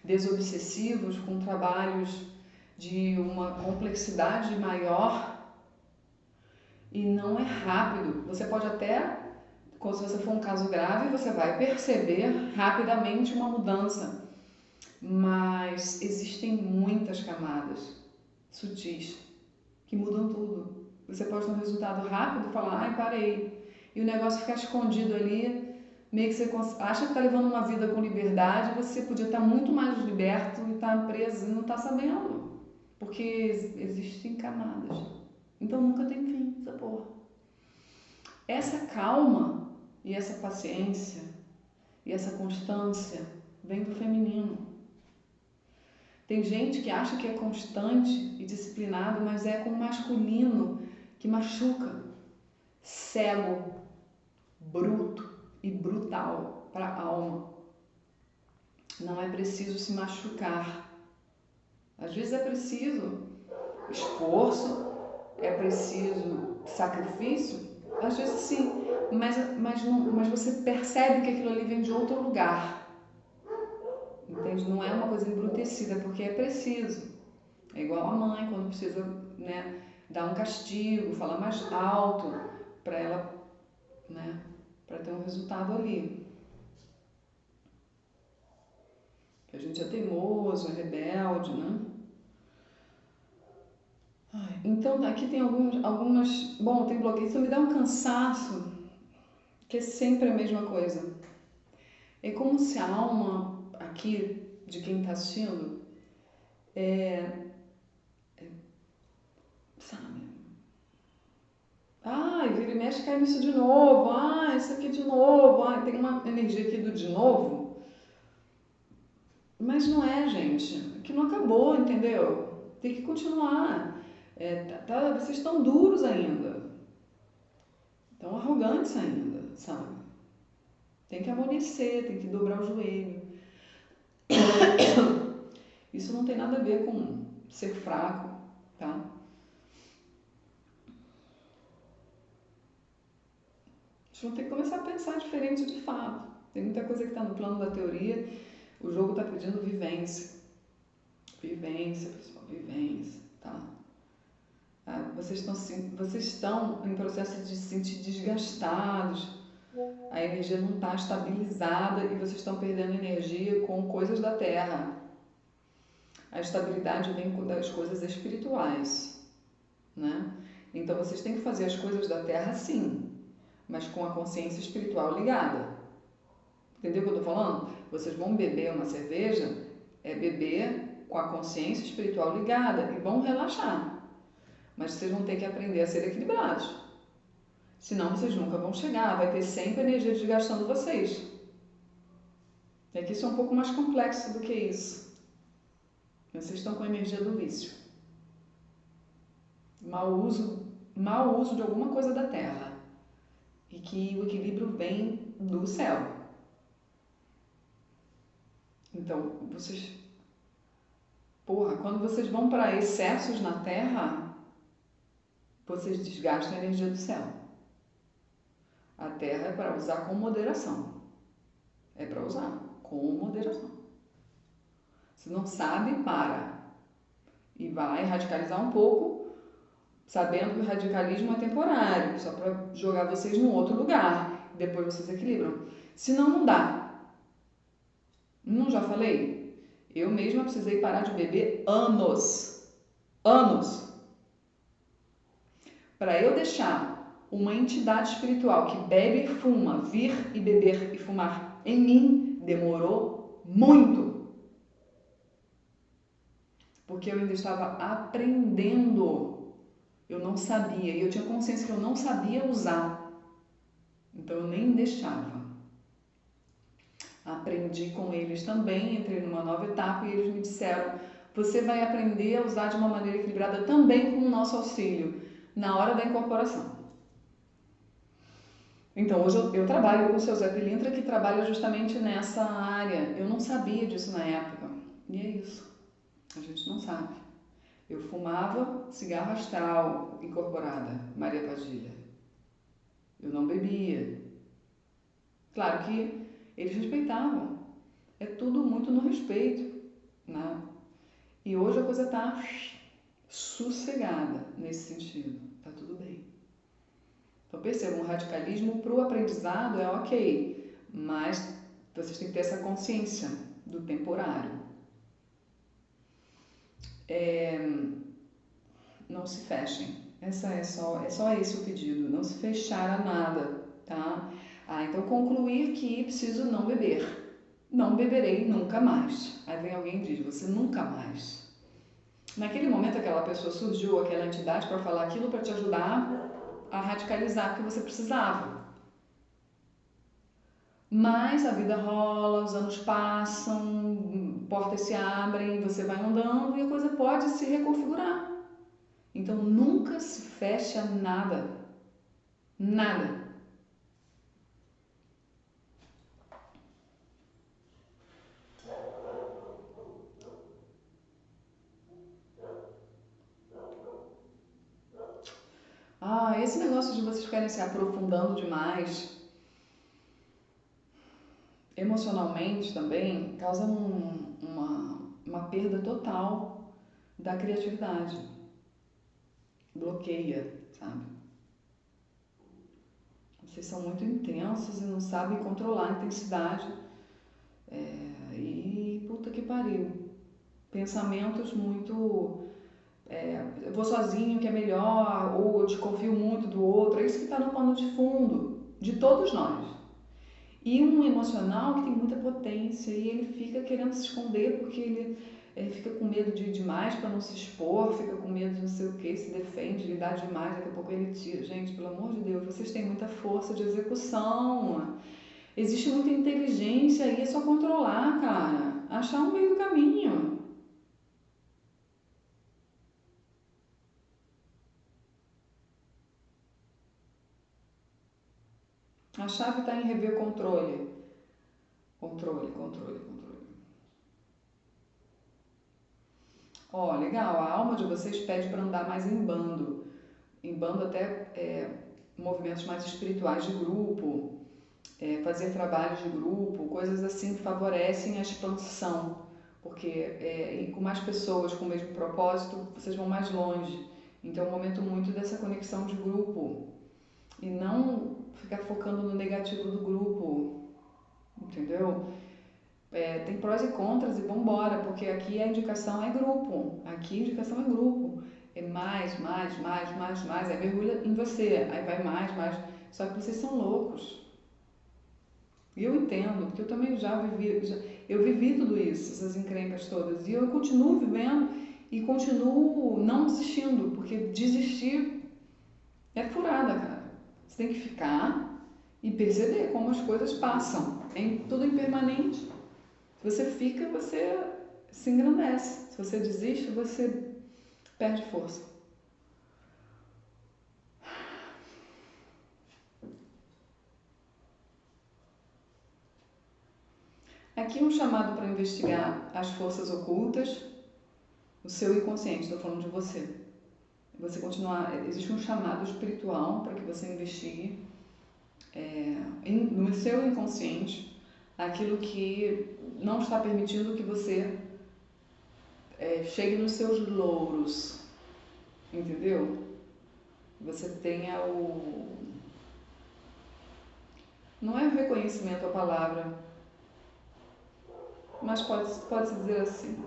[SPEAKER 1] desobsessivos, com trabalhos de uma complexidade maior, e não é rápido. Você pode até, se você for um caso grave, você vai perceber rapidamente uma mudança. Mas existem muitas camadas sutis que mudam tudo. Você pode ter um resultado rápido e falar, ai, parei. E o negócio ficar escondido ali, meio que você acha que está levando uma vida com liberdade, você podia estar muito mais liberto e estar preso e não está sabendo. Porque existem camadas. Então nunca tem fim essa porra. Essa calma e essa paciência e essa constância vem do feminino. Tem gente que acha que é constante e disciplinado, mas é com o masculino que machuca, cego, bruto e brutal para a alma. Não é preciso se machucar. Às vezes é preciso esforço, é preciso sacrifício, às vezes sim, mas você percebe que aquilo ali vem de outro lugar. Entende? Não é uma coisa embrutecida, porque é preciso. É igual a mãe quando precisa, né, dar um castigo, falar mais alto para ela, né, para ter um resultado ali. Que a gente é teimoso, é rebelde, né? Então aqui tem algumas... Bom, tem bloqueio, isso me dá um cansaço, que é sempre a mesma coisa. É como se a alma aqui, de quem está assistindo, sabe? Ai, vira e mexe, cai nisso de novo. Ah, isso aqui de novo. Ah, tem uma energia aqui do de novo. Mas não é, gente. Que não acabou, entendeu? Tem que continuar. Vocês estão duros ainda, estão arrogantes ainda, sabe? Tem que amolecer, tem que dobrar o joelho. Isso não tem nada a ver com ser fraco, tá? A gente vai ter que começar a pensar diferente de fato. Tem muita coisa que está no plano da teoria. O jogo está pedindo vivência. Vivência, pessoal, vivência, tá? Vocês estão em processo de se sentir desgastados. A energia não está estabilizada e vocês estão perdendo energia com coisas da Terra. A estabilidade vem das coisas espirituais, né? Então vocês têm que fazer as coisas da Terra sim, mas com a consciência espiritual ligada. Entendeu o que eu estou falando? Vocês vão beber uma cerveja, beber com a consciência espiritual ligada e vão relaxar. Mas vocês vão ter que aprender a ser equilibrados. Senão vocês nunca vão chegar, vai ter sempre energia desgastando vocês. É que isso é um pouco mais complexo do que isso. Vocês estão com a energia do vício. Mau uso de alguma coisa da Terra. E que o equilíbrio vem do céu. Então, quando vocês vão para excessos na Terra, vocês desgastam a energia do céu. A Terra é para usar com moderação. É para usar com moderação. Se não sabe, para. E vai radicalizar um pouco, sabendo que o radicalismo é temporário, só para jogar vocês num outro lugar. Depois vocês equilibram. Senão, não dá. Não já falei? Eu mesma precisei parar de beber anos. Anos. Para eu deixar uma entidade espiritual que bebe e fuma, vir e beber e fumar em mim, demorou muito. Porque eu ainda estava aprendendo. Eu não sabia. E eu tinha consciência que eu não sabia usar. Então eu nem deixava. Aprendi com eles também, entrei numa nova etapa e eles me disseram: você vai aprender a usar de uma maneira equilibrada também com o nosso auxílio, na hora da incorporação. Então, hoje eu trabalho com o seu Zé Pilintra, que trabalha justamente nessa área. Eu não sabia disso na época. E é isso. A gente não sabe. Eu fumava cigarro astral incorporada, Maria Padilha. Eu não bebia. Claro que eles respeitavam. É tudo muito no respeito, né? E hoje a coisa está sossegada nesse sentido. Tá tudo bem. Então percebam, o radicalismo para o aprendizado é ok, mas vocês têm que ter essa consciência do temporário. Não se fechem. É só esse o pedido. Não se fechar a nada, tá? Então concluir que preciso não beber. Não beberei nunca mais. Aí vem alguém e diz: você nunca mais. Naquele momento aquela pessoa surgiu, aquela entidade, para falar aquilo, para te ajudar a radicalizar, porque você precisava. Mas a vida rola, os anos passam, portas se abrem, você vai andando e a coisa pode se reconfigurar. Então nunca se fecha nada. Nada. Esse negócio de vocês ficarem se aprofundando demais, emocionalmente também, causa uma perda total da criatividade. Bloqueia, sabe? Vocês são muito intensos e não sabem controlar a intensidade. E puta que pariu. Pensamentos muito... eu vou sozinho que é melhor, ou eu desconfio muito do outro. É isso que está no pano de fundo de todos nós. E um emocional que tem muita potência e ele fica querendo se esconder porque ele fica com medo de ir demais para não se expor, fica com medo de não sei o que, se defende, ele dá demais, daqui a pouco ele tira. Gente, pelo amor de Deus, vocês têm muita força de execução, existe muita inteligência aí, é só controlar, cara, achar um meio do caminho. A chave está em rever controle. Controle. Ó, legal, a alma de vocês pede para andar mais em bando. Em bando até movimentos mais espirituais de grupo, fazer trabalhos de grupo, coisas assim que favorecem a expansão. Porque com mais pessoas com o mesmo propósito, vocês vão mais longe. Então é um momento muito dessa conexão de grupo. E não ficar focando no negativo do grupo, entendeu? Tem prós e contras e vambora, porque aqui a indicação é grupo. Aqui a indicação é grupo. É mais, aí mergulha em você, aí vai mais. Só que vocês são loucos. E eu entendo, porque eu também eu vivi tudo isso, essas encrencas todas. E eu continuo vivendo e continuo não desistindo, porque desistir é furada, cara. Você tem que ficar e perceber como as coisas passam. Tudo impermanente. Se você fica, você se engrandece. Se você desiste, você perde força. Aqui um chamado para investigar as forças ocultas, o seu inconsciente, estou falando de você. Você continuar, existe um chamado espiritual para que você investigue no seu inconsciente aquilo que não está permitindo que você chegue nos seus louros, entendeu? Você tenha não é o reconhecimento a palavra, mas pode-se dizer assim.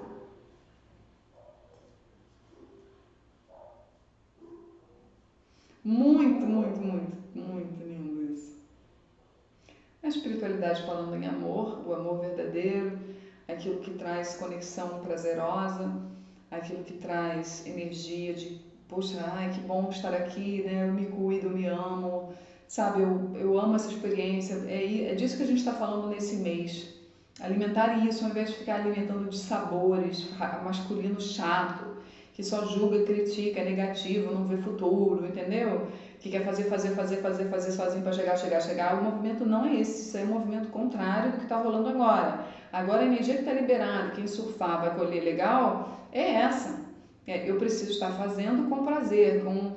[SPEAKER 1] Muito lindo isso. A espiritualidade falando em amor, o amor verdadeiro, aquilo que traz conexão prazerosa, aquilo que traz energia de, poxa, ai, que bom estar aqui, né? Eu me cuido, eu me amo, sabe? Eu amo essa experiência. É disso que a gente está falando nesse mês. Alimentar isso, ao invés de ficar alimentando de sabores, masculino chato, que só julga, critica, é negativo, não vê futuro, entendeu? Que quer fazer sozinho para chegar. O movimento não é esse, isso é um movimento contrário do que está rolando agora. Agora a energia que está liberada, quem surfar vai colher legal, é essa. Eu preciso estar fazendo com prazer, com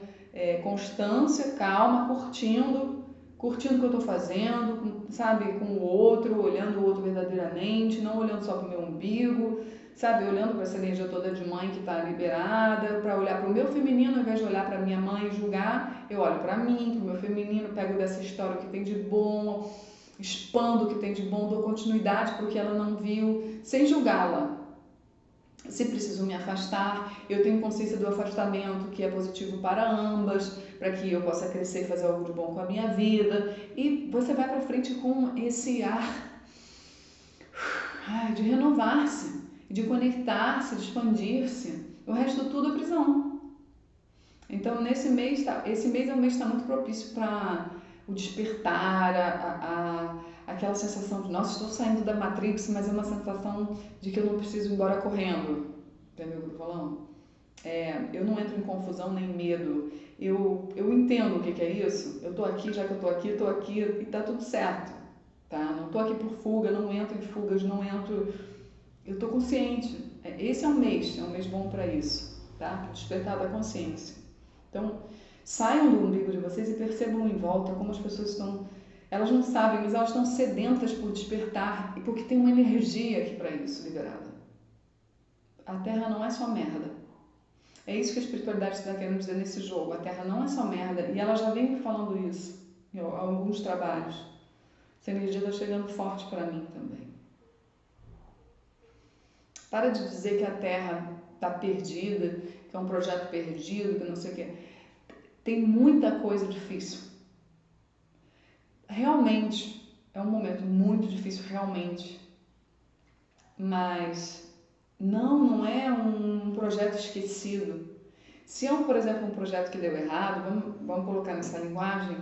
[SPEAKER 1] constância, calma, curtindo o que eu estou fazendo, sabe, com o outro, olhando o outro verdadeiramente, não olhando só para o meu umbigo, sabe, olhando para essa energia toda de mãe que está liberada, para olhar para o meu feminino, ao invés de olhar para minha mãe e julgar, eu olho para mim, para o meu feminino, pego dessa história o que tem de bom, expando o que tem de bom, dou continuidade para o que ela não viu, sem julgá-la. Se preciso me afastar, eu tenho consciência do afastamento que é positivo para ambas, para que eu possa crescer e fazer algo de bom com a minha vida. E você vai para frente com esse ar de renovar-se, de conectar-se, de expandir-se. O resto tudo é prisão. Então, esse mês é um mês que está muito propício para o despertar, aquela sensação de, nossa, estou saindo da Matrix, mas é uma sensação de que eu não preciso ir embora correndo. Entendeu o que eu estou falando? Eu não entro em confusão nem medo. Eu entendo o que é isso. Eu estou aqui, já que eu estou aqui e está tudo certo. Tá? Não estou aqui por fuga, não entro em fugas, não entro... Eu estou consciente. Esse é um mês bom para isso. Tá? Despertar da consciência. Então, saiam do umbigo de vocês e percebam em volta como as pessoas estão... Elas não sabem, mas elas estão sedentas por despertar e porque tem uma energia aqui para isso liberada. A Terra não é só merda. É isso que a espiritualidade está querendo dizer nesse jogo. A Terra não é só merda. E ela já vem falando isso em alguns trabalhos. Essa energia está chegando forte para mim também. Para de dizer que a Terra está perdida, que é um projeto perdido, que não sei o quê. Tem muita coisa difícil. Realmente, é um momento muito difícil, realmente. Mas não é um projeto esquecido. Se é, por exemplo, um projeto que deu errado, vamos colocar nessa linguagem,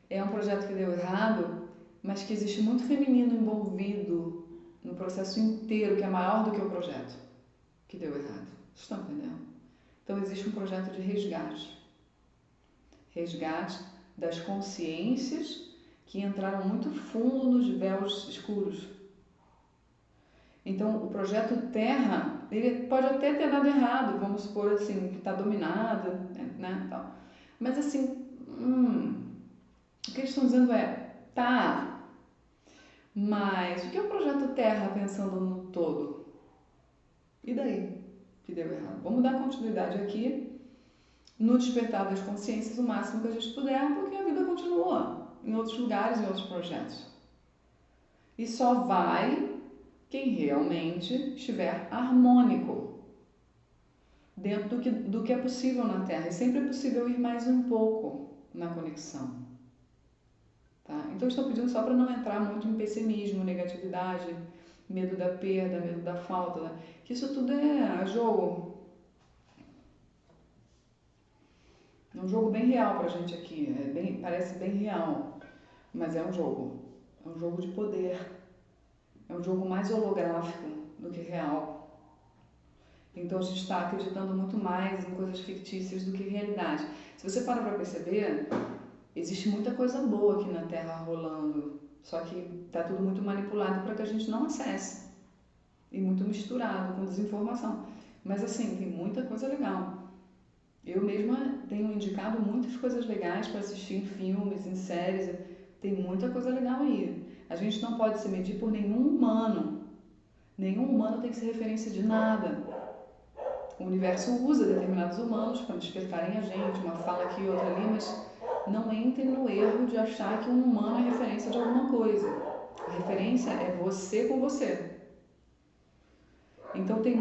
[SPEAKER 1] é um projeto que deu errado, mas que existe muito feminino envolvido no processo inteiro, que é maior do que o projeto que deu errado. Vocês estão entendendo? Então existe um projeto de resgate. Resgate das consciências que entraram muito fundo nos véus escuros. Então, o projeto Terra, ele pode até ter dado errado, vamos supor assim, que está dominado, né, tal. Mas assim, o que eles estão dizendo tá, mas o que é o projeto Terra pensando no todo? E daí que deu errado? Vamos dar continuidade aqui no despertar das consciências o máximo que a gente puder, porque a vida continua em outros lugares, em outros projetos. E só vai quem realmente estiver harmônico dentro do que é possível na Terra. E sempre é possível ir mais um pouco na conexão. Tá? Então, estou pedindo só para não entrar muito em pessimismo, negatividade, medo da perda, medo da falta. Né? Que isso tudo é jogo. É um jogo bem real pra gente aqui. Parece bem real, mas é um jogo. É um jogo de poder. É um jogo mais holográfico do que real. Então a gente está acreditando muito mais em coisas fictícias do que realidade. Se você para perceber, existe muita coisa boa aqui na Terra rolando, só que está tudo muito manipulado para que a gente não acesse. E muito misturado com desinformação. Mas assim, tem muita coisa legal. Eu mesma tenho indicado muitas coisas legais para assistir em filmes, em séries. Tem muita coisa legal aí. A gente não pode se medir por nenhum humano. Nenhum humano tem que ser referência de nada. O universo usa determinados humanos para despertarem a gente, uma fala aqui e outra ali, mas não entre no erro de achar que um humano é referência de alguma coisa. A referência é você com você. Então tem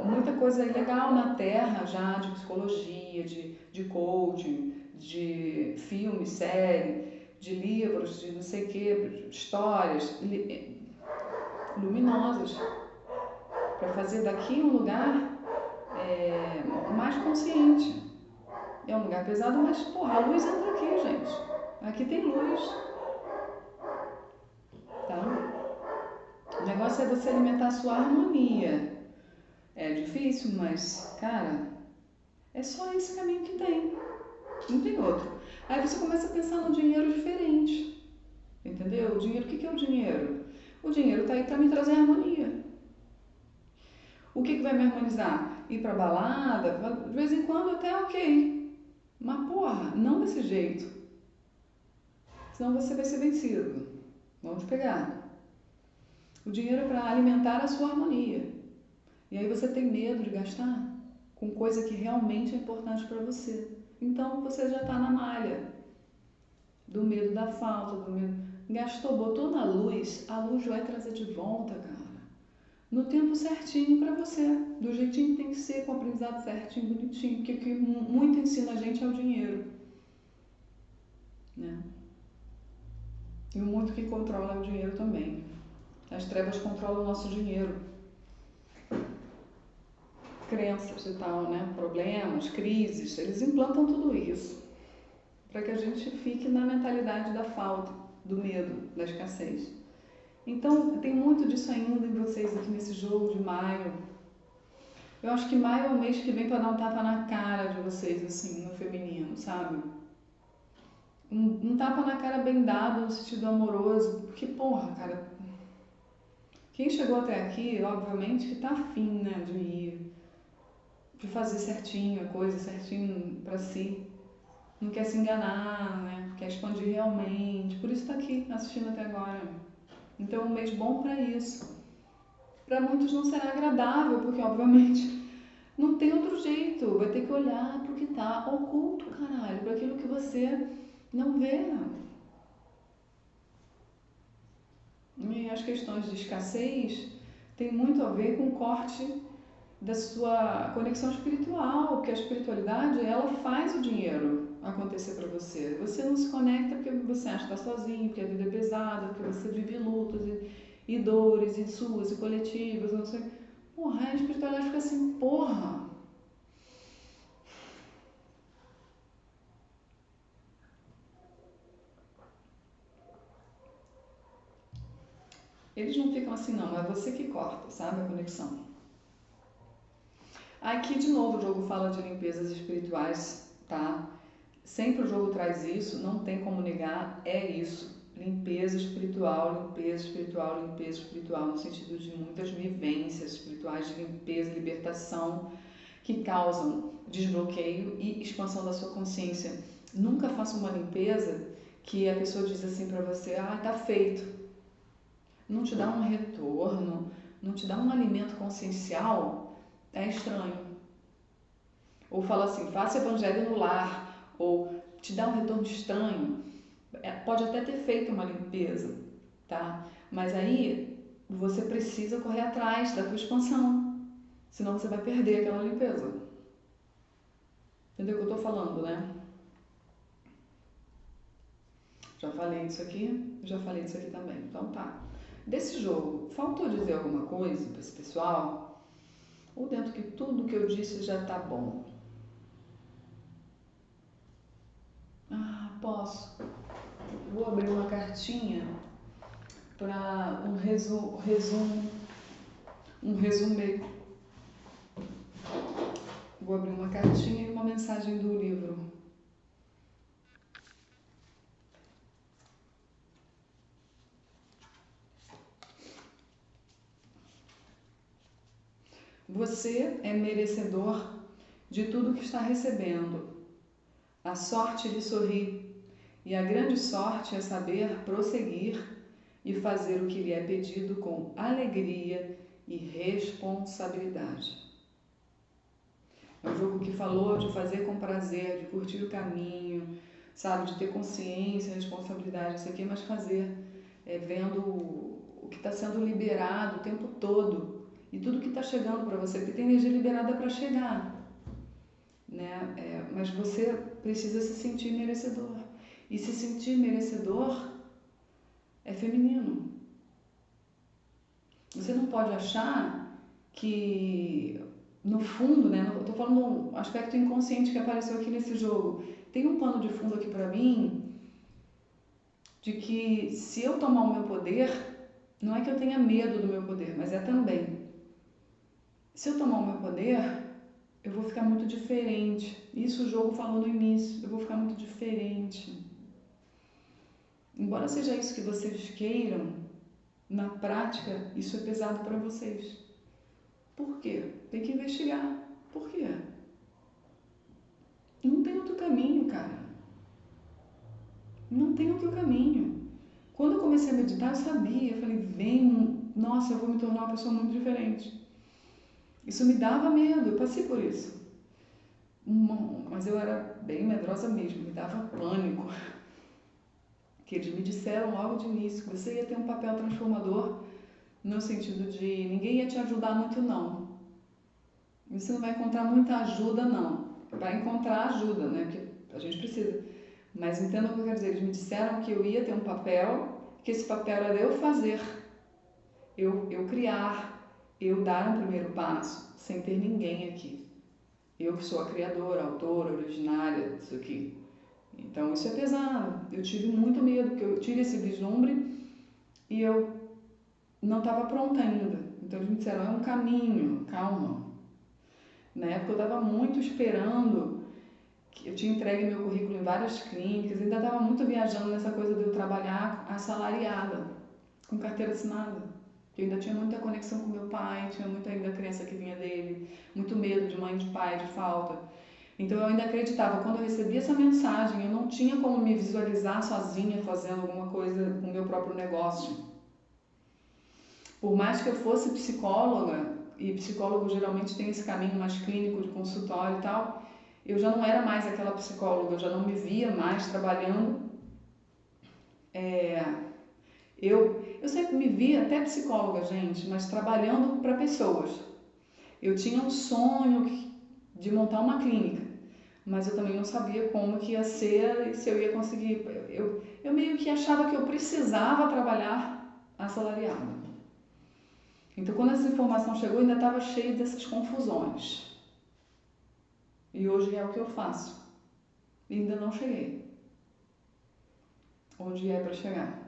[SPEAKER 1] muita coisa legal na Terra já de psicologia, de coaching, de filme, série, de livros, de não sei o que, histórias luminosas para fazer daqui um lugar mais consciente. É um lugar pesado, mas porra, a luz entra aqui, gente. Aqui tem luz. Tá? O negócio é você alimentar a sua harmonia. É difícil, mas, cara, é só esse caminho que tem. Não tem outro. Aí você começa a pensar no dinheiro diferente. Entendeu? O dinheiro, o que é o dinheiro? O dinheiro tá aí para me trazer harmonia. O que vai me harmonizar? Ir pra balada? De vez em quando até ok. Mas porra, não desse jeito. Senão você vai ser vencido. Vamos pegar. O dinheiro é para alimentar a sua harmonia. E aí você tem medo de gastar com coisa que realmente é importante para você. Então você já está na malha do medo da falta, do medo. Gastou, botou na luz, a luz vai trazer de volta, cara. No tempo certinho para você, do jeitinho que tem que ser, com o aprendizado certinho, bonitinho. Porque o que muito ensina a gente é o dinheiro. Né? E o muito que controla é o dinheiro também. As trevas controlam o nosso dinheiro. Crenças e tal, né? Problemas, crises, eles implantam tudo isso para que a gente fique na mentalidade da falta, do medo, da escassez. Então, tem muito disso ainda em vocês aqui nesse jogo de maio. Eu acho que maio é o mês que vem para dar um tapa na cara de vocês, assim, no feminino, sabe? Um tapa na cara bem dado, no sentido amoroso, porque, porra, cara, quem chegou até aqui, obviamente, que tá afim, né, de ir, de fazer certinho a coisa, certinho pra si. Não quer se enganar, né? Quer expandir realmente. Por isso tá aqui, assistindo até agora. Então é um mês bom pra isso. Pra muitos não será agradável, porque, obviamente, não tem outro jeito. Vai ter que olhar pro que tá oculto, caralho. Pra aquilo que você não vê. E as questões de escassez têm muito a ver com o corte da sua conexão espiritual, porque a espiritualidade, ela faz o dinheiro acontecer para você. Você não se conecta porque você acha que está sozinho, porque a vida é pesada, porque você vive lutas e dores, e suas, e coletivas, não sei. Porra, a espiritualidade fica assim, porra. Eles não ficam assim não, é você que corta, sabe, a conexão. Aqui de novo o jogo fala de limpezas espirituais, tá? Sempre o jogo traz isso, não tem como negar, é isso. limpeza espiritual, limpeza espiritual, limpeza espiritual, no sentido de muitas vivências espirituais de limpeza, libertação, que causam desbloqueio e expansão da sua consciência. Nunca faça uma limpeza que a pessoa diz assim pra você, tá feito. Não te dá um retorno, não te dá um alimento consciencial, é estranho. Ou fala assim, faça evangelho no lar, ou te dá um retorno estranho. Pode até ter feito uma limpeza, tá? Mas aí você precisa correr atrás da tua expansão, senão você vai perder aquela limpeza. Entendeu o que eu tô falando, né? Já falei disso aqui, já falei disso aqui também. Então tá. Desse jogo, faltou dizer alguma coisa para esse pessoal? Ou dentro que tudo que eu disse já tá bom? Posso. Vou abrir uma cartinha para um resumê. Vou abrir uma cartinha e uma mensagem do livro. Você é merecedor de tudo que está recebendo. A sorte lhe sorri, e a grande sorte é saber prosseguir e fazer o que lhe é pedido com alegria e responsabilidade. É um jogo que falou de fazer com prazer, de curtir o caminho, sabe, de ter consciência, responsabilidade, isso aqui, mas fazer, vendo o que está sendo liberado o tempo todo e tudo que está chegando para você, porque tem energia liberada para chegar, né? Mas você precisa se sentir merecedor. E se sentir merecedor é feminino. Você não pode achar que, no fundo, né? Eu tô falando um aspecto inconsciente que apareceu aqui nesse jogo. Tem um pano de fundo aqui pra mim de que se eu tomar o meu poder, não é que eu tenha medo do meu poder, mas é também. Se eu tomar o meu poder, eu vou ficar muito diferente. Isso o jogo falou no início. Eu vou ficar muito diferente. Embora seja isso que vocês queiram, na prática, isso é pesado para vocês. Por quê? Tem que investigar. Por quê? Não tem outro caminho, cara. Não tem outro caminho. Quando eu comecei a meditar, eu sabia. Eu falei, nossa, eu vou me tornar uma pessoa muito diferente. Isso me dava medo, eu passei por isso. Mas eu era bem medrosa mesmo, me dava pânico. Que eles me disseram logo de início que você ia ter um papel transformador no sentido de ninguém ia te ajudar muito não. Você não vai encontrar muita ajuda não. Vai encontrar ajuda, né? Porque a gente precisa. Mas entenda o que eu quero dizer. Eles me disseram que eu ia ter um papel, que esse papel era eu fazer, eu criar, eu dar um primeiro passo, sem ter ninguém aqui. Eu que sou a criadora, a autora, originária disso aqui. Então isso é pesado. Eu tive muito medo, porque eu tive esse vislumbre e eu não estava pronta ainda. Então eles me disseram, é um caminho, calma. Na época eu estava muito esperando, eu tinha entregue meu currículo em várias clínicas, ainda estava muito viajando nessa coisa de eu trabalhar assalariada, com carteira assinada. Eu ainda tinha muita conexão com meu pai, tinha muita ainda crença que vinha dele, muito medo de mãe, de pai, de falta. Então eu ainda acreditava, quando eu recebi essa mensagem, eu não tinha como me visualizar sozinha fazendo alguma coisa com o meu próprio negócio. Por mais que eu fosse psicóloga, e psicólogo geralmente tem esse caminho mais clínico de consultório e tal, eu já não era mais aquela psicóloga, eu já não me via mais trabalhando. Eu sempre me via até psicóloga, gente, mas trabalhando para pessoas. Eu tinha um sonho de montar uma clínica, mas eu também não sabia como que ia ser e se eu ia conseguir. Eu meio que achava que eu precisava trabalhar assalariada. Então, quando essa informação chegou, eu ainda estava cheia dessas confusões. E hoje é o que eu faço. E ainda não cheguei. Onde é para chegar?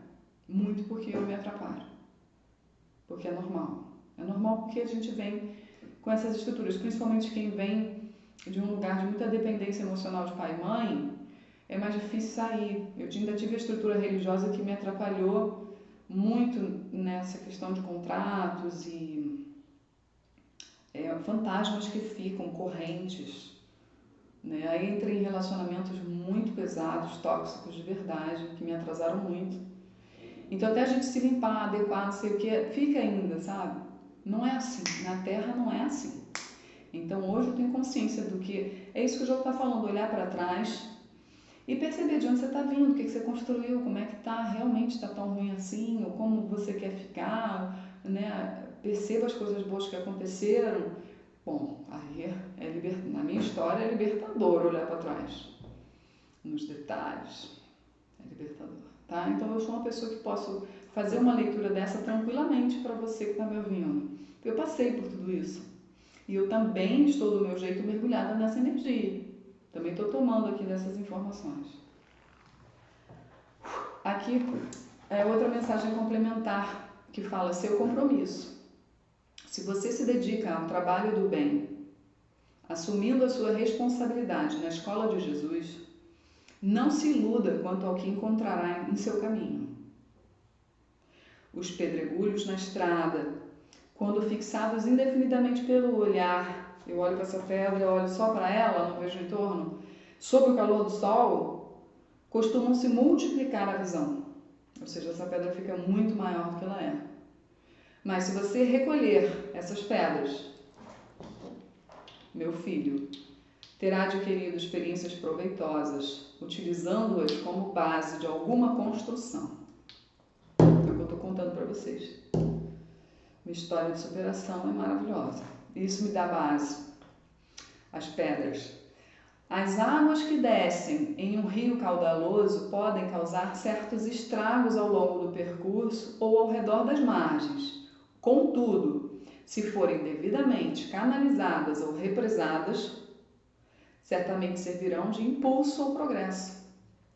[SPEAKER 1] Muito porque eu me atrapalho. Porque é normal. É normal porque a gente vem com essas estruturas, principalmente quem vem de um lugar de muita dependência emocional de pai e mãe, é mais difícil sair. Eu ainda tive a estrutura religiosa que me atrapalhou muito nessa questão de contratos e fantasmas que ficam, correntes, né? Aí entrei em relacionamentos muito pesados, tóxicos de verdade, que me atrasaram muito. Então até a gente se limpar, adequar, não sei o que, fica ainda, sabe? Não é assim, na Terra não é assim. Então hoje eu tenho consciência do que, é isso que o jogo está falando, olhar para trás e perceber de onde você está vindo, o que você construiu, como é que tá, realmente está tão ruim assim, ou como você quer ficar, né? Perceba as coisas boas que aconteceram. Bom, aí na minha história é libertador olhar para trás, nos detalhes, é libertador, tá? Então eu sou uma pessoa que posso fazer uma leitura dessa tranquilamente para você que está me ouvindo. Eu passei por tudo isso e eu também estou do meu jeito mergulhada nessa energia. Também estou tomando aqui dessas informações. Aqui é outra mensagem complementar que fala seu compromisso. Se você se dedica ao trabalho do bem, assumindo a sua responsabilidade na escola de Jesus, não se iluda quanto ao que encontrará em seu caminho. Os pedregulhos na estrada, quando fixados indefinidamente pelo olhar, eu olho para essa pedra, eu olho só para ela, não vejo o entorno, sob o calor do sol, costumam se multiplicar a visão. Ou seja, essa pedra fica muito maior do que ela é. Mas se você recolher essas pedras, meu filho, terá adquirido experiências proveitosas, utilizando-as como base de alguma construção. É o que eu estou contando para vocês. Minha história de superação é maravilhosa. Isso me dá base. As pedras. As águas que descem em um rio caudaloso podem causar certos estragos ao longo do percurso ou ao redor das margens. Contudo, se forem devidamente canalizadas ou represadas, certamente servirão de impulso ao progresso,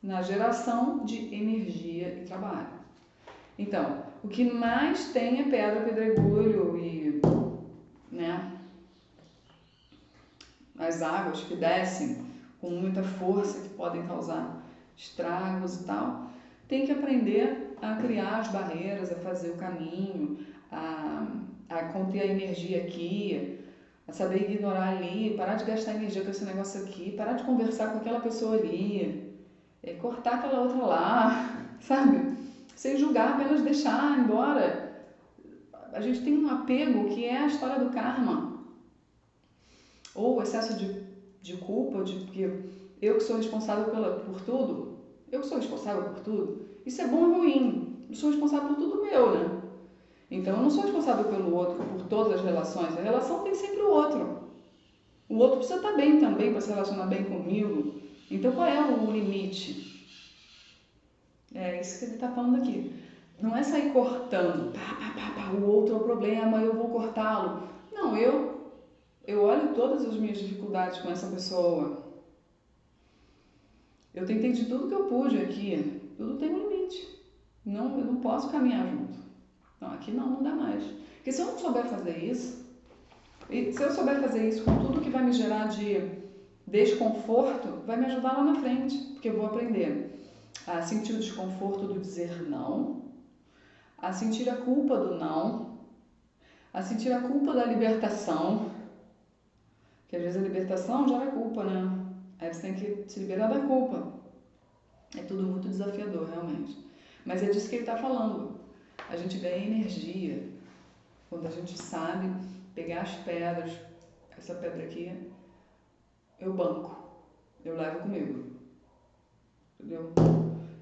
[SPEAKER 1] na geração de energia e trabalho. Então, o que mais tem é pedra, pedregulho e, né, as águas que descem com muita força, que podem causar estragos e tal. Tem que aprender a criar as barreiras, a fazer o caminho, a conter a energia aqui, a saber ignorar ali, parar de gastar energia com esse negócio aqui, parar de conversar com aquela pessoa ali, cortar aquela outra lá, sabe? Sem julgar, apenas deixar embora. A gente tem um apego que é a história do karma, ou o excesso de culpa, de que eu que sou responsável por tudo, eu que sou responsável por tudo. Isso é bom ou ruim? Eu sou responsável por tudo meu, né? Então eu não sou responsável pelo outro, por todas as relações. A relação tem sempre o outro. O outro precisa estar bem também para se relacionar bem comigo. Então qual é o limite? É isso que ele está falando aqui. Não é sair cortando, o outro é o problema, eu vou cortá-lo. Não, eu olho todas as minhas dificuldades com essa pessoa. Eu tentei de tudo que eu pude aqui. Tudo tem um limite. Não, eu não posso caminhar junto. Não, aqui não dá mais. Porque se eu não souber fazer isso, e se eu souber fazer isso com tudo que vai me gerar de desconforto, vai me ajudar lá na frente. Porque eu vou aprender a sentir o desconforto do dizer não, a sentir a culpa do não, a sentir a culpa da libertação, que às vezes a libertação gera culpa, né? Aí você tem que se liberar da culpa. É tudo muito desafiador, realmente. Mas é disso que ele está falando. A gente ganha energia quando a gente sabe pegar as pedras. Essa pedra aqui, eu banco, eu levo comigo. Entendeu?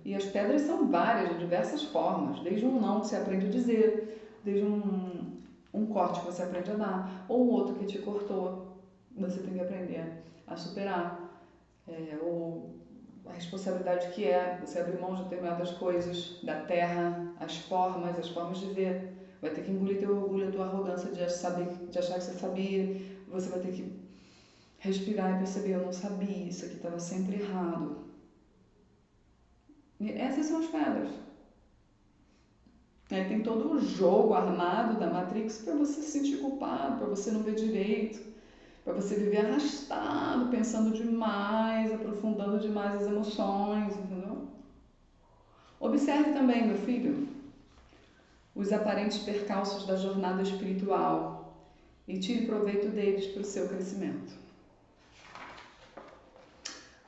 [SPEAKER 1] E as pedras são várias, de diversas formas. Desde um não que você aprende a dizer, desde um corte que você aprende a dar, ou um outro que te cortou, você tem que aprender a superar. Ou a responsabilidade que é você abrir mão de determinadas coisas, da terra, as formas de ver. Vai ter que engolir teu orgulho, a tua arrogância de achar que você sabia. Você vai ter que respirar e perceber, eu não sabia, isso aqui estava sempre errado. E essas são as pedras. Tem todo o jogo armado da Matrix para você se sentir culpado, para você não ver direito, para você viver arrastado, pensando demais, aprofundando demais as emoções, entendeu? Observe também, meu filho, os aparentes percalços da jornada espiritual e tire proveito deles para o seu crescimento.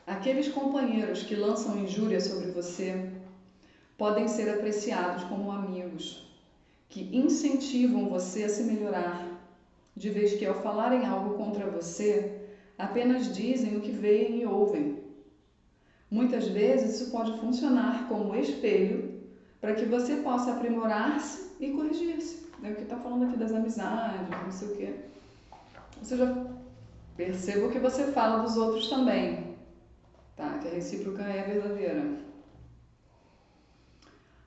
[SPEAKER 1] Aqueles companheiros que lançam injúria sobre você podem ser apreciados como amigos, que incentivam você a se melhorar, de vez que ao falarem algo contra você, apenas dizem o que veem e ouvem. Muitas vezes isso pode funcionar como espelho para que você possa aprimorar-se e corrigir-se. É o que está falando aqui das amizades, não sei o quê. Ou seja, perceba o que você fala dos outros também, tá? Que a recíproca é verdadeira.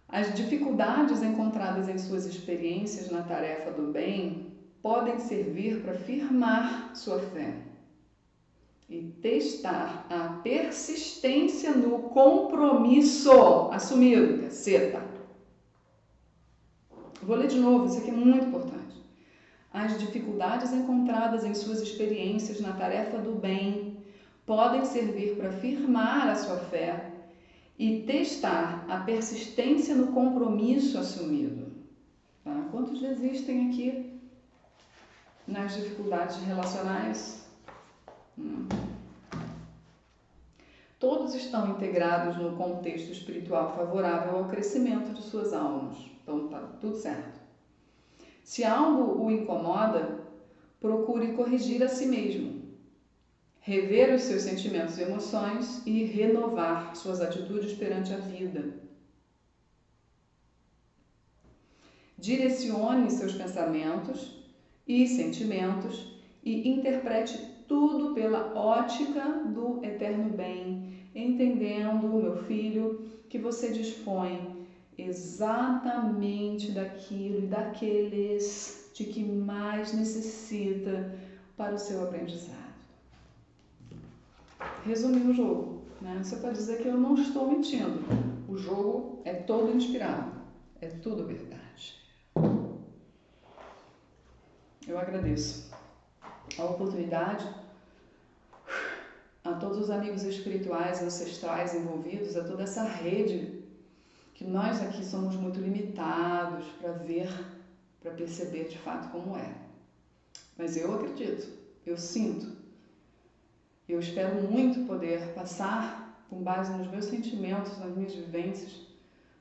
[SPEAKER 1] As dificuldades encontradas em suas experiências na tarefa do bem podem servir para firmar sua fé e testar a persistência no compromisso assumido, caceta. Vou ler de novo, isso aqui é muito importante. As dificuldades encontradas em suas experiências na tarefa do bem podem servir para firmar a sua fé e testar a persistência no compromisso assumido. Tá? Quantos desistem aqui nas dificuldades relacionais? Todos estão integrados no contexto espiritual favorável ao crescimento de suas almas. Então tá tudo certo. Se algo o incomoda, procure corrigir a si mesmo, rever os seus sentimentos e emoções e renovar suas atitudes perante a vida. Direcione seus pensamentos e sentimentos e interprete tudo pela ótica do eterno bem, entendendo, meu filho, que você dispõe exatamente daquilo e daqueles de que mais necessita para o seu aprendizado. Resumir o jogo, né? Você pode dizer que eu não estou mentindo. O jogo é todo inspirado, é tudo verdade. Eu agradeço a oportunidade, a todos os amigos espirituais, ancestrais envolvidos, a toda essa rede que nós aqui somos muito limitados para ver, para perceber de fato como é. Mas eu acredito, eu sinto, eu espero muito poder passar, com base nos meus sentimentos, nas minhas vivências,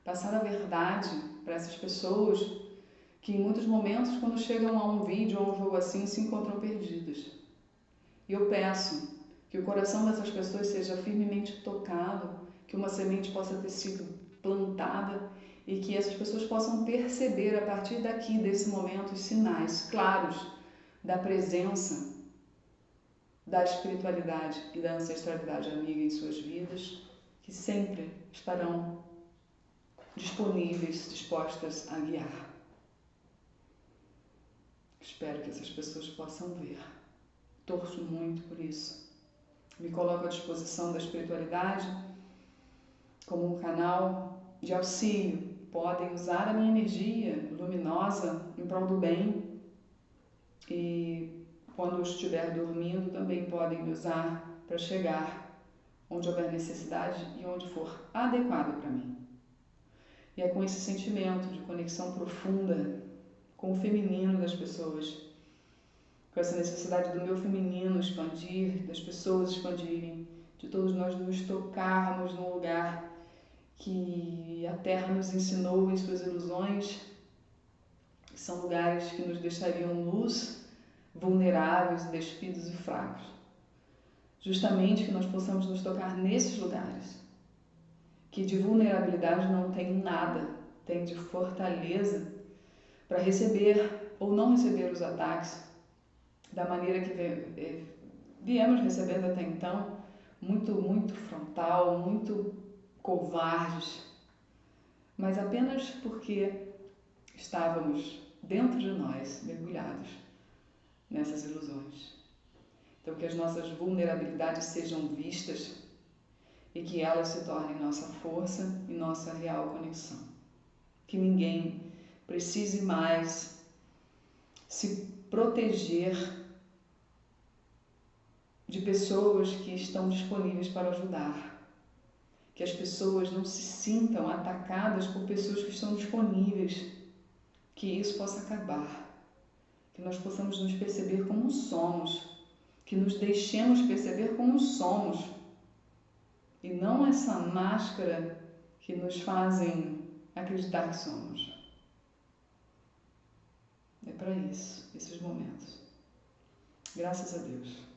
[SPEAKER 1] passar a verdade para essas pessoas que em muitos momentos, quando chegam a um vídeo ou a um jogo assim, se encontram perdidas. E eu peço que o coração dessas pessoas seja firmemente tocado, que uma semente possa ter sido plantada e que essas pessoas possam perceber a partir daqui, desse momento, os sinais claros da presença da espiritualidade e da ancestralidade amiga em suas vidas, que sempre estarão disponíveis, dispostas a guiar. Espero que essas pessoas possam ver. Torço muito por isso. Me coloco à disposição da espiritualidade como um canal de auxílio. Podem usar a minha energia luminosa em prol do bem e quando eu estiver dormindo também podem me usar para chegar onde houver necessidade e onde for adequado para mim. E é com esse sentimento de conexão profunda com o feminino das pessoas, com essa necessidade do meu feminino expandir, das pessoas expandirem, de todos nós nos tocarmos num lugar que a Terra nos ensinou em suas ilusões, que são lugares que nos deixariam nus, vulneráveis, despidos e fracos. Justamente que nós possamos nos tocar nesses lugares, que de vulnerabilidade não tem nada, tem de fortaleza para receber ou não receber os ataques da maneira que viemos recebendo até então, muito frontal, muito covardes, mas apenas porque estávamos dentro de nós, mergulhados nessas ilusões. Então, que as nossas vulnerabilidades sejam vistas e que elas se tornem nossa força e nossa real conexão. Que ninguém precise mais se proteger de pessoas que estão disponíveis para ajudar. Que as pessoas não se sintam atacadas por pessoas que estão disponíveis. Que isso possa acabar. Que nós possamos nos perceber como somos. Que nos deixemos perceber como somos. E não essa máscara que nos fazem acreditar que somos. É para isso, esses momentos. Graças a Deus.